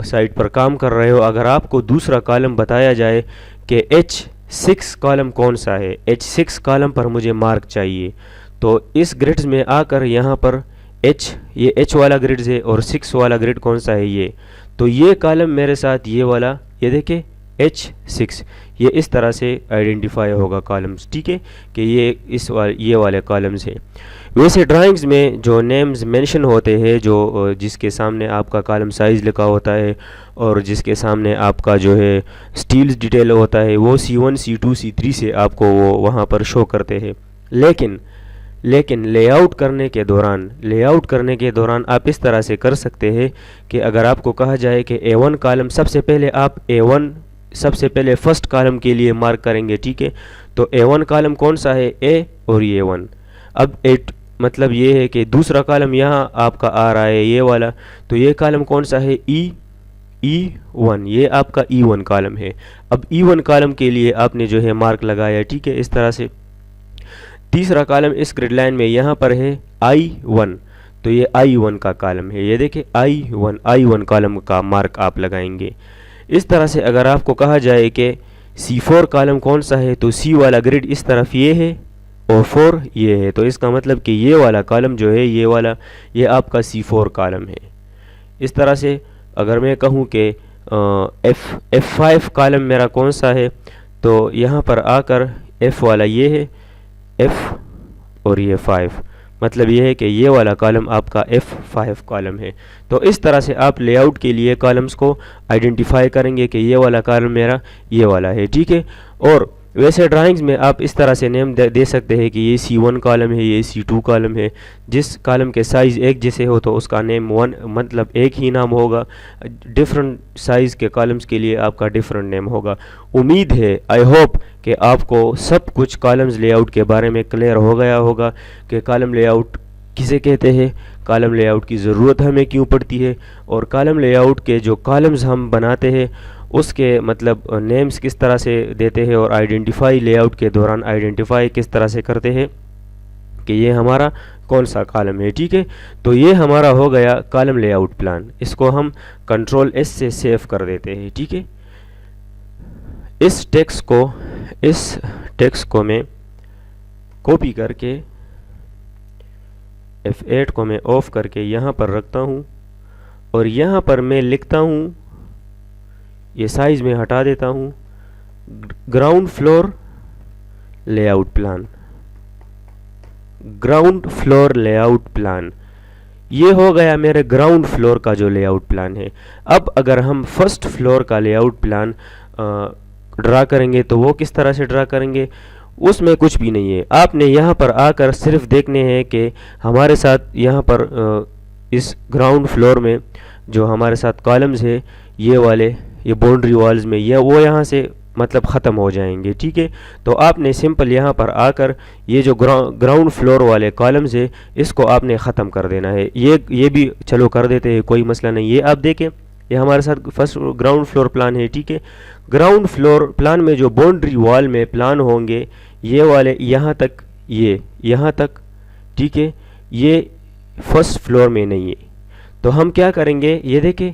साइट पर काम कर रहे हो, अगर आपको दूसरा कॉलम बताया जाए कि H6 कॉलम कौन सा है, H6 कॉलम पर मुझे मार्क चाहिए, तो इस ग्रिड्स में आकर यहाँ पर ये H वाला ग्रिड्स है और 6 वाला ग्रिड कौन सा है, ये, तो ये कॉलम मेरे साथ ये वाला, ये देखें H6, ये इस तरह से आइडेंटिफाई होगा कॉलम्स, ठीक है, कि ये वाले कॉलम्स हैं। वैसे ड्राइंग्स में जो नेम्स मेंशन होते हैं, जो जिसके सामने आपका कॉलम साइज़ लिखा होता है और जिसके सामने आपका जो है स्टील्स डिटेल होता है, वो C1 C2 C3 से आपको वो वहाँ पर शो करते हैं। लेकिन लेआउट करने के दौरान आप इस तरह से कर सकते हैं कि अगर आपको कहा जाए कि A1 कॉलम, सबसे पहले फर्स्ट कॉलम के लिए मार्क करेंगे, ठीक है, तो A1 कॉलम कौन सा है, A और ये 1। अब मतलब ये है कि दूसरा कॉलम यहाँ आपका आ रहा है ये वाला, तो ये कॉलम कौन सा है, E1, ये आपका E1 कॉलम है। अब E1 कॉलम के लिए आपने जो है मार्क लगाया, ठीक है, इस तरह से। तीसरा कॉलम इस ग्रिड लाइन में यहाँ पर है I1, तो ये I1 का कॉलम है, ये देखिए I1 कॉलम का मार्क आप लगाएंगे। इस तरह से अगर आपको कहा जाए कि C4 कॉलम कौन सा है, तो C वाला ग्रिड इस तरफ ये है और 4 ये है, तो इसका मतलब कि ये वाला कॉलम जो है, ये वाला, ये आपका C4 कॉलम है। इस तरह से अगर मैं कहूँ कि F5 कॉलम मेरा कौन सा है, तो यहाँ पर आकर F वाला ये है, F और ये 5, मतलब ये है कि ये वाला कॉलम आपका F5 कॉलम है। तो इस तरह से आप लेआउट के लिए कॉलम्स को आइडेंटिफाई करेंगे कि ये वाला कॉलम मेरा ये वाला है, ठीक है। और वैसे ड्राइंग्स में आप इस तरह से नेम दे सकते हैं कि ये C1 कॉलम है, ये C2 कॉलम है। जिस कॉलम के साइज़ एक जैसे हो तो उसका नेम मतलब एक ही नाम होगा, डिफरेंट साइज़ के कॉलम्स के लिए आपका डिफरेंट नेम होगा। उम्मीद है, आई होप कि आपको सब कुछ कॉलम्स लेआउट के बारे में क्लियर हो गया होगा कि कॉलम लेआउट किसे कहते हैं, कॉलम लेआउट की ज़रूरत हमें क्यों पड़ती है, और कॉलम लेआउट के जो कॉलम्स हम बनाते हैं उसके मतलब नेम्स किस तरह से देते हैं, और आइडेंटिफाई लेआउट के दौरान आइडेंटिफाई किस तरह से करते हैं कि ये हमारा कौन सा कॉलम है। ठीक है, तो ये हमारा हो गया कॉलम लेआउट प्लान। इसको हम कंट्रोल एस से सेव कर देते हैं। ठीक है, इस टेक्स्ट को मैं कॉपी करके F8 को मैं ऑफ करके यहाँ पर रखता हूँ और यहाँ पर मैं लिखता हूँ, ये साइज में हटा देता हूँ, ground floor layout plan. Ground floor layout plan, ये हो गया मेरे ग्राउंड फ्लोर का जो लेआउट प्लान है। अब अगर हम फर्स्ट फ्लोर का लेआउट प्लान ड्रा करेंगे तो वो किस तरह से ड्रा करेंगे, उसमें कुछ भी नहीं है। आपने यहाँ पर आकर सिर्फ देखने हैं कि हमारे साथ यहाँ पर इस ग्राउंड फ्लोर में जो हमारे साथ कॉलम्स है ये वाले, ये बाउंड्री वॉल्स में, ये वो यहाँ से मतलब ख़त्म हो जाएंगे। ठीक है, तो आपने सिंपल यहाँ पर आकर ये जो ग्राउंड फ्लोर वाले कॉलम्स है इसको आपने ख़त्म कर देना है। ये भी चलो कर देते हैं, कोई मसला नहीं। ये आप देखें, ये हमारे साथ फर्स्ट ग्राउंड फ्लोर प्लान है। ठीक है, ग्राउंड फ्लोर प्लान में जो बाउंड्री वॉल में प्लान होंगे ये वाले यहाँ तक, ये यहाँ तक। ठीक है, ये फर्स्ट फ्लोर में नहीं है। तो हम क्या करेंगे, ये देखें,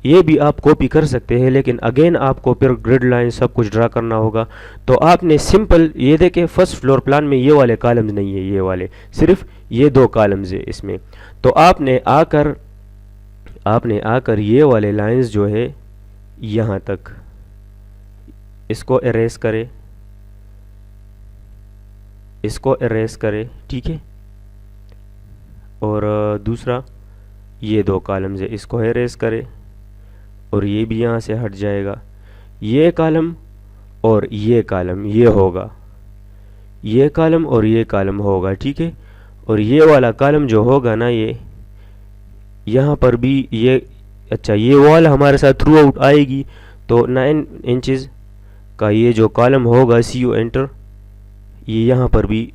ये भी आप कॉपी कर सकते हैं, लेकिन अगेन आपको फिर ग्रिड लाइन सब कुछ ड्रा करना होगा। तो आपने सिंपल ये देखें, फर्स्ट फ्लोर प्लान में ये वाले कॉलम्स नहीं है, ये वाले सिर्फ ये 2 कॉलम्स है इसमें। तो आपने आकर ये वाले लाइंस जो है यहाँ तक, इसको इरेज करें, इसको इरेज करें। ठीक है, और दूसरा ये 2 कॉलम्स है, इसको इरेज करें और ये भी यहाँ से हट जाएगा। ये कॉलम और ये कॉलम ये होगा, ये कॉलम और ये कॉलम होगा। ठीक है, और ये वाला कॉलम जो होगा ना, ये यहाँ पर भी ये, अच्छा ये वॉल हमारे साथ थ्रू आउट आएगी। तो 9 इंचेस का ये जो कॉलम होगा CU एंटर, ये यहाँ पर भी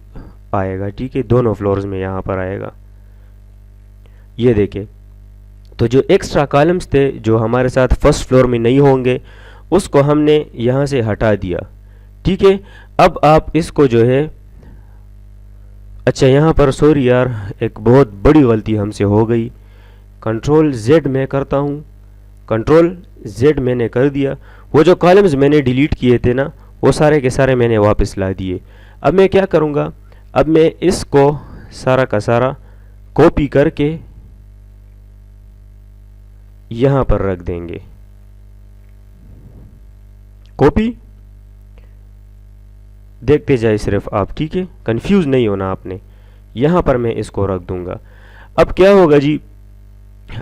आएगा। ठीक है, दोनों फ्लोर्स में यहाँ पर आएगा। ये देखें, तो जो एक्स्ट्रा कॉलम्स थे जो हमारे साथ फर्स्ट फ्लोर में नहीं होंगे उसको हमने यहाँ से हटा दिया। ठीक है, अब आप इसको जो है, अच्छा यहाँ पर सॉरी यार, एक बहुत बड़ी गलती हमसे हो गई। कंट्रोल Z मैं करता हूँ, कंट्रोल Z मैंने कर दिया। वो जो कॉलम्स मैंने डिलीट किए थे ना, वो सारे के सारे मैंने वापस ला दिए। अब मैं क्या करूँगा, अब मैं इसको सारा का सारा कॉपी करके यहाँ पर रख देंगे। कॉपी देखते जाए सिर्फ आप। ठीक है, कंफ्यूज नहीं होना आपने। यहाँ पर मैं इसको रख दूंगा। अब क्या होगा जी,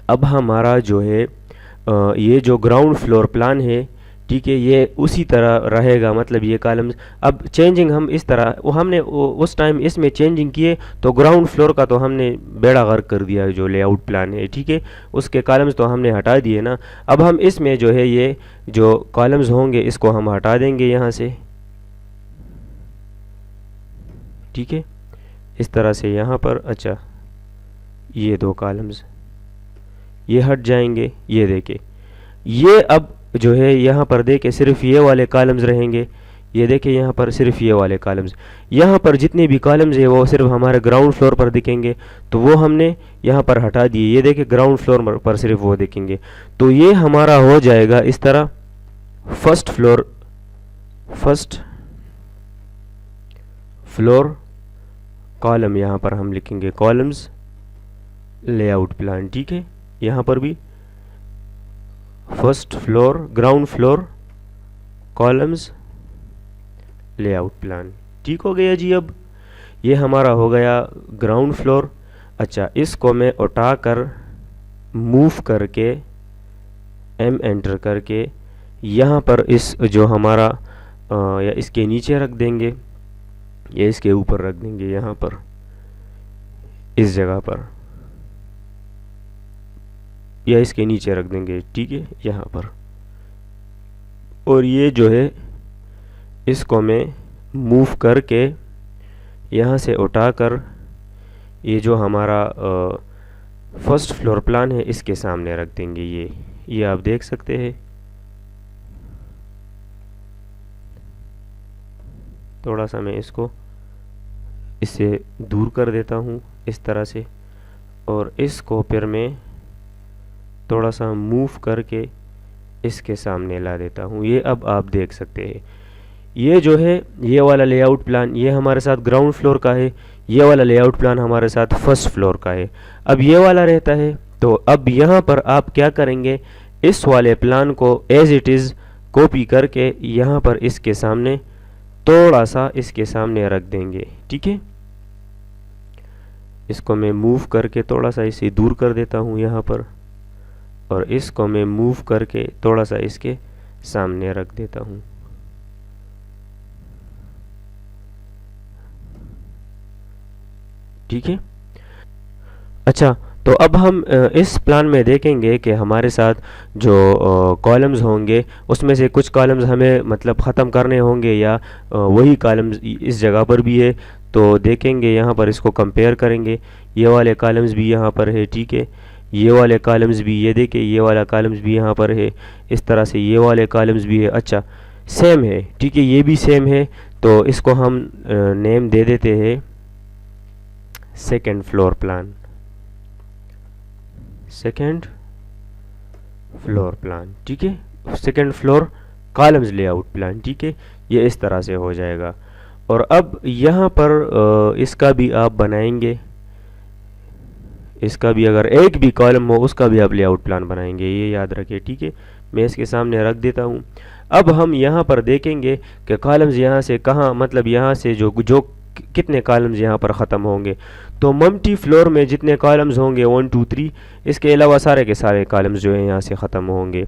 अब हमारा जो है ये जो ग्राउंड फ्लोर प्लान है, ठीक है, ये उसी तरह रहेगा। मतलब ये कॉलम्स अब चेंजिंग हम इस तरह, वो हमने उस टाइम इसमें चेंजिंग किए तो ग्राउंड फ्लोर का तो हमने बेड़ा गर्क कर दिया जो लेआउट प्लान है। ठीक है, उसके कॉलम्स तो हमने हटा दिए ना। अब हम इसमें जो है ये जो कॉलम्स होंगे इसको हम हटा देंगे यहाँ से। ठीक है, इस तरह से यहाँ पर, अच्छा ये 2 कॉलम्स ये हट जाएंगे। ये देखे, ये अब जो है यहाँ पर देखे सिर्फ ये वाले कॉलम्स रहेंगे। ये देखे यहाँ पर सिर्फ ये वाले कॉलम्स, यहाँ पर जितने भी कॉलम्स है वो सिर्फ हमारे ग्राउंड फ्लोर पर दिखेंगे, तो वो हमने यहाँ पर हटा दिए। ये देखे ग्राउंड फ्लोर पर सिर्फ वो दिखेंगे। तो ये हमारा हो जाएगा इस तरह, फर्स्ट फ्लोर कॉलम, यहाँ पर हम लिखेंगे कॉलम्स लेआउट प्लान। ठीक है, यहाँ पर भी first floor ground floor columns layout plan. ठीक हो गया जी। अब ये हमारा हो गया ग्राउंड फ्लोर। अच्छा, इसको मैं उठा कर मूव करके M एंटर करके यहाँ पर इस जो हमारा या इसके नीचे रख देंगे या इसके ऊपर रख देंगे, यहाँ पर इस जगह पर, या इसके नीचे रख देंगे। ठीक है, यहाँ पर। और ये जो है इसको मैं मूव करके यहाँ से उठाकर ये जो हमारा फर्स्ट फ्लोर प्लान है इसके सामने रख देंगे। ये आप देख सकते हैं। थोड़ा सा मैं इसको इसे दूर कर देता हूँ इस तरह से, और इसको फिर मैं थोड़ा सा मूव करके इसके सामने ला देता हूँ। ये अब आप देख सकते हैं, ये जो है ये वाला लेआउट प्लान ये हमारे साथ ग्राउंड फ्लोर का है, ये वाला लेआउट प्लान हमारे साथ फर्स्ट फ्लोर का है। अब ये वाला रहता है, तो अब यहाँ पर आप क्या करेंगे, इस वाले प्लान को एज इट इज़ कॉपी करके यहाँ पर इसके सामने थोड़ा सा इसके सामने रख देंगे। ठीक है, इसको मैं मूव करके थोड़ा सा इसे दूर कर देता हूँ यहाँ पर, और इसको मैं मूव करके थोड़ा सा इसके सामने रख देता हूँ। ठीक है, अच्छा, तो अब हम इस प्लान में देखेंगे कि हमारे साथ जो कॉलम्स होंगे उसमें से कुछ कॉलम्स हमें मतलब ख़त्म करने होंगे या वही कॉलम्स इस जगह पर भी है। तो देखेंगे यहाँ पर, इसको कंपेयर करेंगे, ये वाले कॉलम्स भी यहाँ पर है। ठीक है, ये वाले कॉलम्स भी, ये देखिए ये वाला कॉलम्स भी यहाँ पर है, इस तरह से ये वाले कॉलम्स भी है। अच्छा, सेम है। ठीक है, ये भी सेम है, तो इसको हम नेम दे देते हैं second floor plan, second floor plan. ठीक है, second floor columns layout plan. ठीक है, ये इस तरह से हो जाएगा। और अब यहाँ पर इसका भी आप बनाएंगे, इसका भी अगर एक भी कॉलम हो उसका भी आप लेआउट प्लान बनाएंगे, ये याद रखिए। ठीक है, मैं इसके सामने रख देता हूँ। अब हम यहाँ पर देखेंगे कि कॉलम्स यहाँ से कहाँ, मतलब यहाँ से जो कितने कॉलम्स यहाँ पर ख़त्म होंगे। तो मल्टी फ्लोर में जितने कॉलम्स होंगे 1 2 3, इसके अलावा सारे के सारे कॉलम्स जो हैं यहाँ से ख़त्म होंगे।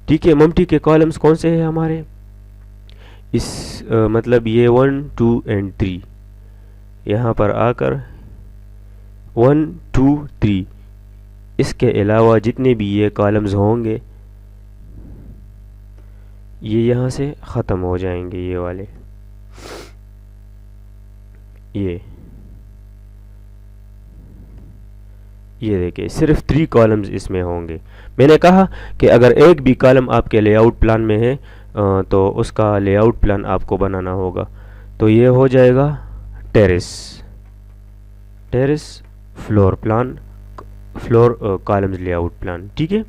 ठीक है, मल्टी के कॉलम्स कौन से हैं हमारे, इस मतलब ये 1 2 एंड 3, यहाँ पर आकर 1 2 3, इसके अलावा जितने भी ये कॉलम्स होंगे ये यहाँ से ख़त्म हो जाएंगे। ये वाले ये देखिए सिर्फ 3 कॉलम्स इसमें होंगे। मैंने कहा कि अगर एक भी कॉलम आपके लेआउट प्लान में है तो उसका लेआउट प्लान आपको बनाना होगा। तो ये हो जाएगा terrace floor plan, floor columns layout plan. ठीक है,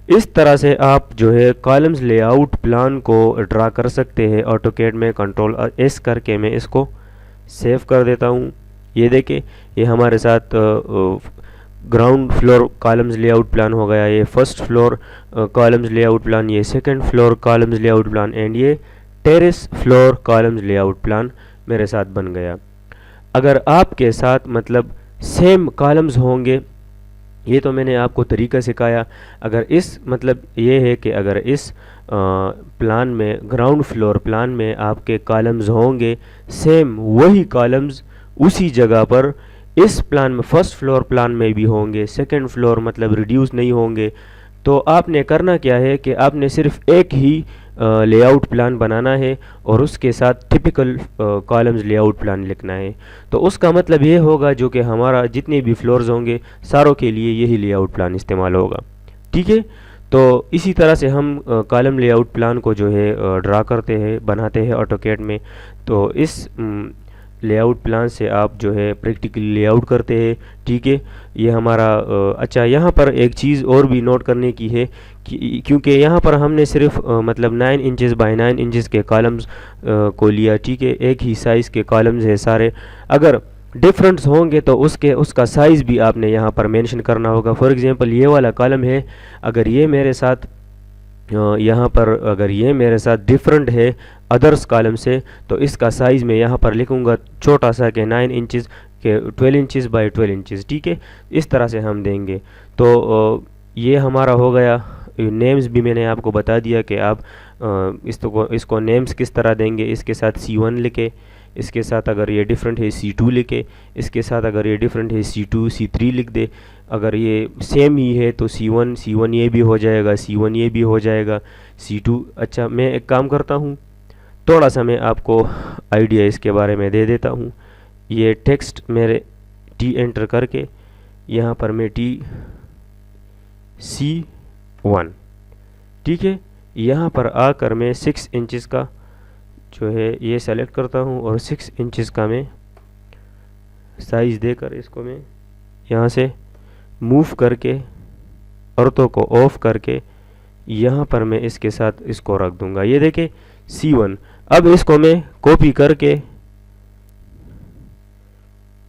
इस तरह से आप जो है कॉलम्स लेआउट प्लान को ड्रा कर सकते हैं ऑटोकैड में। कंट्रोल एस करके मैं इसको सेव कर देता हूँ। ये देखिए ये हमारे साथ ground floor columns layout plan हो गया, ये first floor columns layout plan, ये second floor columns layout plan, and ये terrace floor columns layout plan मेरे साथ बन गया। अगर आपके साथ मतलब सेम कॉलम्स होंगे, ये तो मैंने आपको तरीका सिखाया। अगर इस मतलब ये है कि अगर इस प्लान में ग्राउंड फ्लोर प्लान में आपके कॉलम्स होंगे सेम वही कॉलम्स उसी जगह पर इस प्लान में फर्स्ट फ्लोर प्लान में भी होंगे, सेकंड फ्लोर मतलब रिड्यूस नहीं होंगे, तो आपने करना क्या है कि आपने सिर्फ एक ही लेआउट प्लान बनाना है और उसके साथ टिपिकल कॉलम्स लेआउट प्लान लिखना है। तो उसका मतलब ये होगा जो कि हमारा जितने भी फ्लोर्स होंगे सारों के लिए यही लेआउट प्लान इस्तेमाल होगा। ठीक है, तो इसी तरह से हम कॉलम लेआउट प्लान को जो है ड्रा करते हैं, बनाते हैं ऑटोकैड में। तो इस लेआउट प्लान से आप जो है प्रैक्टिकली लेआउट करते हैं। ठीक है, ये हमारा अच्छा, यहाँ पर एक चीज़ और भी नोट करने की है कि क्योंकि यहाँ पर हमने सिर्फ मतलब 9 इंचेस बाय 9 इंचेस के कॉलम्स को लिया। ठीक है, एक ही साइज़ के कॉलम्स है सारे। अगर डिफरेंस होंगे तो उसका साइज़ भी आपने यहाँ पर मेंशन करना होगा। फॉर एग्जांपल ये वाला कॉलम है, अगर ये मेरे साथ यहाँ पर अगर ये मेरे साथ डिफरेंट है अदर्स कॉलम से, तो इसका साइज़ मैं यहाँ पर लिखूँगा छोटा सा के 9 इंचेस के 12 इंचेस बाय 12 इंचेस। ठीक है, इस तरह से हम देंगे। तो ये हमारा हो गया। नेम्स भी मैंने आपको बता दिया कि आप इसको नेम्स किस तरह देंगे। इसके साथ C1 लिखे, इसके साथ अगर ये डिफरेंट है C2 लिखे, इसके साथ अगर ये डिफरेंट है C2 C3 लिख दे। अगर ये सेम ही है तो C1 ये भी हो जाएगा, C1 ये भी हो जाएगा, C2। अच्छा, मैं एक काम करता हूँ, थोड़ा सा मैं आपको आइडिया इसके बारे में दे देता हूँ। ये टेक्स्ट मेरे T एंटर करके यहाँ पर मैं C1, ठीक है, यहाँ पर आकर मैं 6 इंचेस का जो है ये सेलेक्ट करता हूँ और 6 इंचेस का मैं साइज़ देकर इसको मैं यहाँ से मूव करके औरतों को ऑफ करके यहाँ पर मैं इसके साथ इसको रख दूंगा। ये देखे C1। अब इसको मैं कॉपी करके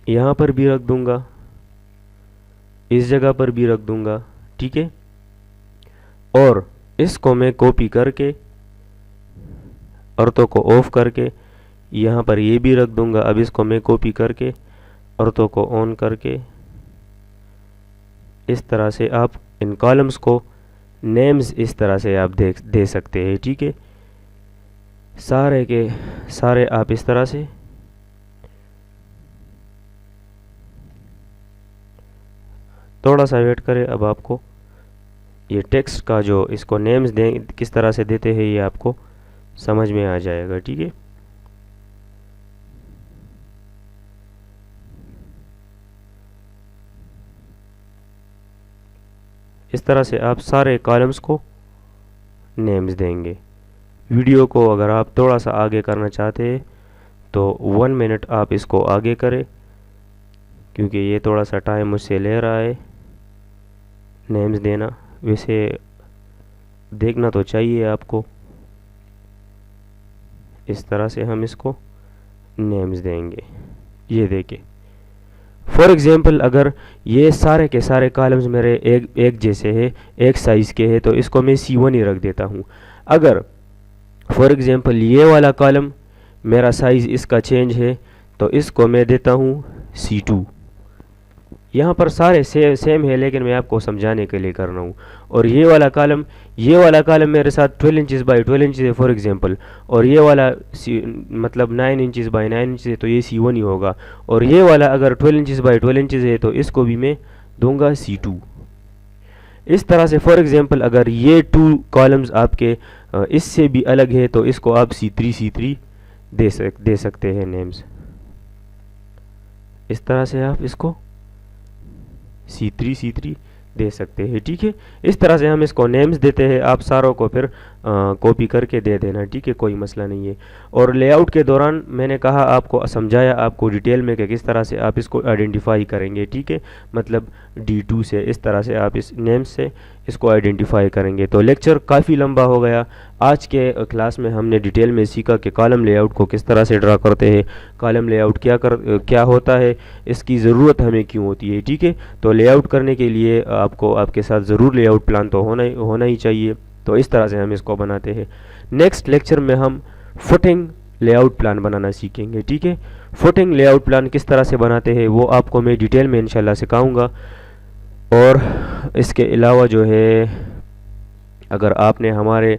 यहाँ पर भी रख दूंगा, इस जगह पर भी रख दूंगा, ठीक है। और इसको मैं कॉपी करके औरतों को ऑफ करके यहाँ पर ये भी रख दूंगा। अब इसको मैं कॉपी करके औरतों को ऑन करके इस तरह से आप इन कॉलम्स को नेम्स इस तरह से आप दे सकते हैं, ठीक है। सारे के सारे आप इस तरह से थोड़ा सा वेट करें। अब आपको ये टेक्स्ट का जो इसको नेम्स दें किस तरह से देते हैं ये आपको समझ में आ जाएगा, ठीक है। इस तरह से आप सारे कॉलम्स को नेम्स देंगे। वीडियो को अगर आप थोड़ा सा आगे करना चाहते हैं तो 1 मिनट आप इसको आगे करें, क्योंकि ये थोड़ा सा टाइम मुझसे ले रहा है नेम्स देना। वैसे देखना तो चाहिए आपको। इस तरह से हम इसको नेम्स देंगे। ये देखिए फॉर एग्जांपल अगर ये सारे के सारे कॉलम्स मेरे एक जैसे है, एक साइज़ के हैं, तो इसको मैं C1 ही रख देता हूँ। अगर फॉर एग्जांपल ये वाला कॉलम मेरा साइज़ इसका चेंज है तो इसको मैं देता हूँ C2। यहाँ पर सारे सेम है, लेकिन मैं आपको समझाने के लिए कर रहा हूँ। और ये वाला कॉलम मेरे साथ 12 इंचज़ बाई 12 इंच है फॉर एग्जांपल, और ये वाला मतलब 9 इंचज़ बाई 9 इंच है, तो ये C1 ही होगा। और ये वाला अगर 12 इंचज़ बाई 12 इंचज़ है तो इसको भी मैं दूंगा C2। इस तरह से फॉर एग्जांपल अगर ये 2 कॉलम्स आपके इससे भी अलग है तो इसको आप C3 दे सकते हैं नेम्स। इस तरह से आप इसको C3 दे सकते हैं, ठीक है। इस तरह से हम इसको नेम्स देते हैं। आप सारों को फिर कॉपी करके दे देना, ठीक है, कोई मसला नहीं है। और लेआउट के दौरान मैंने कहा आपको समझाया आपको डिटेल में कि किस तरह से आप इसको आइडेंटिफाई करेंगे, ठीक है। मतलब D2 से इस तरह से आप इस नेम्स से इसको आइडेंटिफाई करेंगे। तो लेक्चर काफ़ी लंबा हो गया। आज के क्लास में हमने डिटेल में सीखा कि कॉलम लेआउट को किस तरह से ड्रा करते हैं, कॉलम लेआउट क्या होता है, इसकी ज़रूरत हमें क्यों होती है, ठीक है। तो लेआउट करने के लिए आपको आपके साथ ज़रूर लेआउट प्लान तो होना ही चाहिए। तो इस तरह से हम इसको बनाते हैं। नेक्स्ट लेक्चर में हम फुटिंग लेआउट प्लान बनाना सीखेंगे, ठीक है। फुटिंग लेआउट प्लान किस तरह से बनाते हैं वो आपको मैं डिटेल में इंशाल्लाह सिखाऊंगा। और इसके अलावा जो है अगर आपने हमारे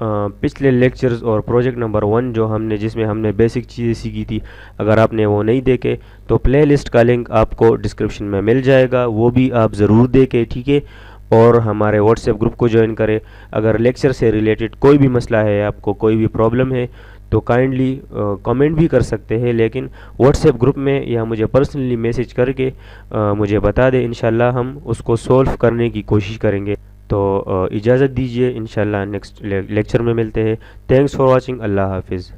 पिछले लेक्चर्स और प्रोजेक्ट नंबर 1 जो जिसमें हमने बेसिक चीज़ें सीखी थी, अगर आपने वो नहीं देखे तो प्लेलिस्ट का लिंक आपको डिस्क्रिप्शन में मिल जाएगा, वो भी आप ज़रूर देखें, ठीक है। और हमारे व्हाट्सएप ग्रुप को ज्वाइन करें। अगर लेक्चर से रिलेटेड कोई भी मसला है, आपको कोई भी प्रॉब्लम है तो काइंडली कमेंट भी कर सकते हैं, लेकिन व्हाट्सएप ग्रुप में या मुझे पर्सनली मैसेज करके मुझे बता दें। इंशाल्लाह हम उसको सॉल्व करने की कोशिश करेंगे। तो इजाज़त दीजिए, इंशाल्लाह नेक्स्ट लेक्चर में मिलते हैं। Thanks for watching. अल्लाह हाफिज़।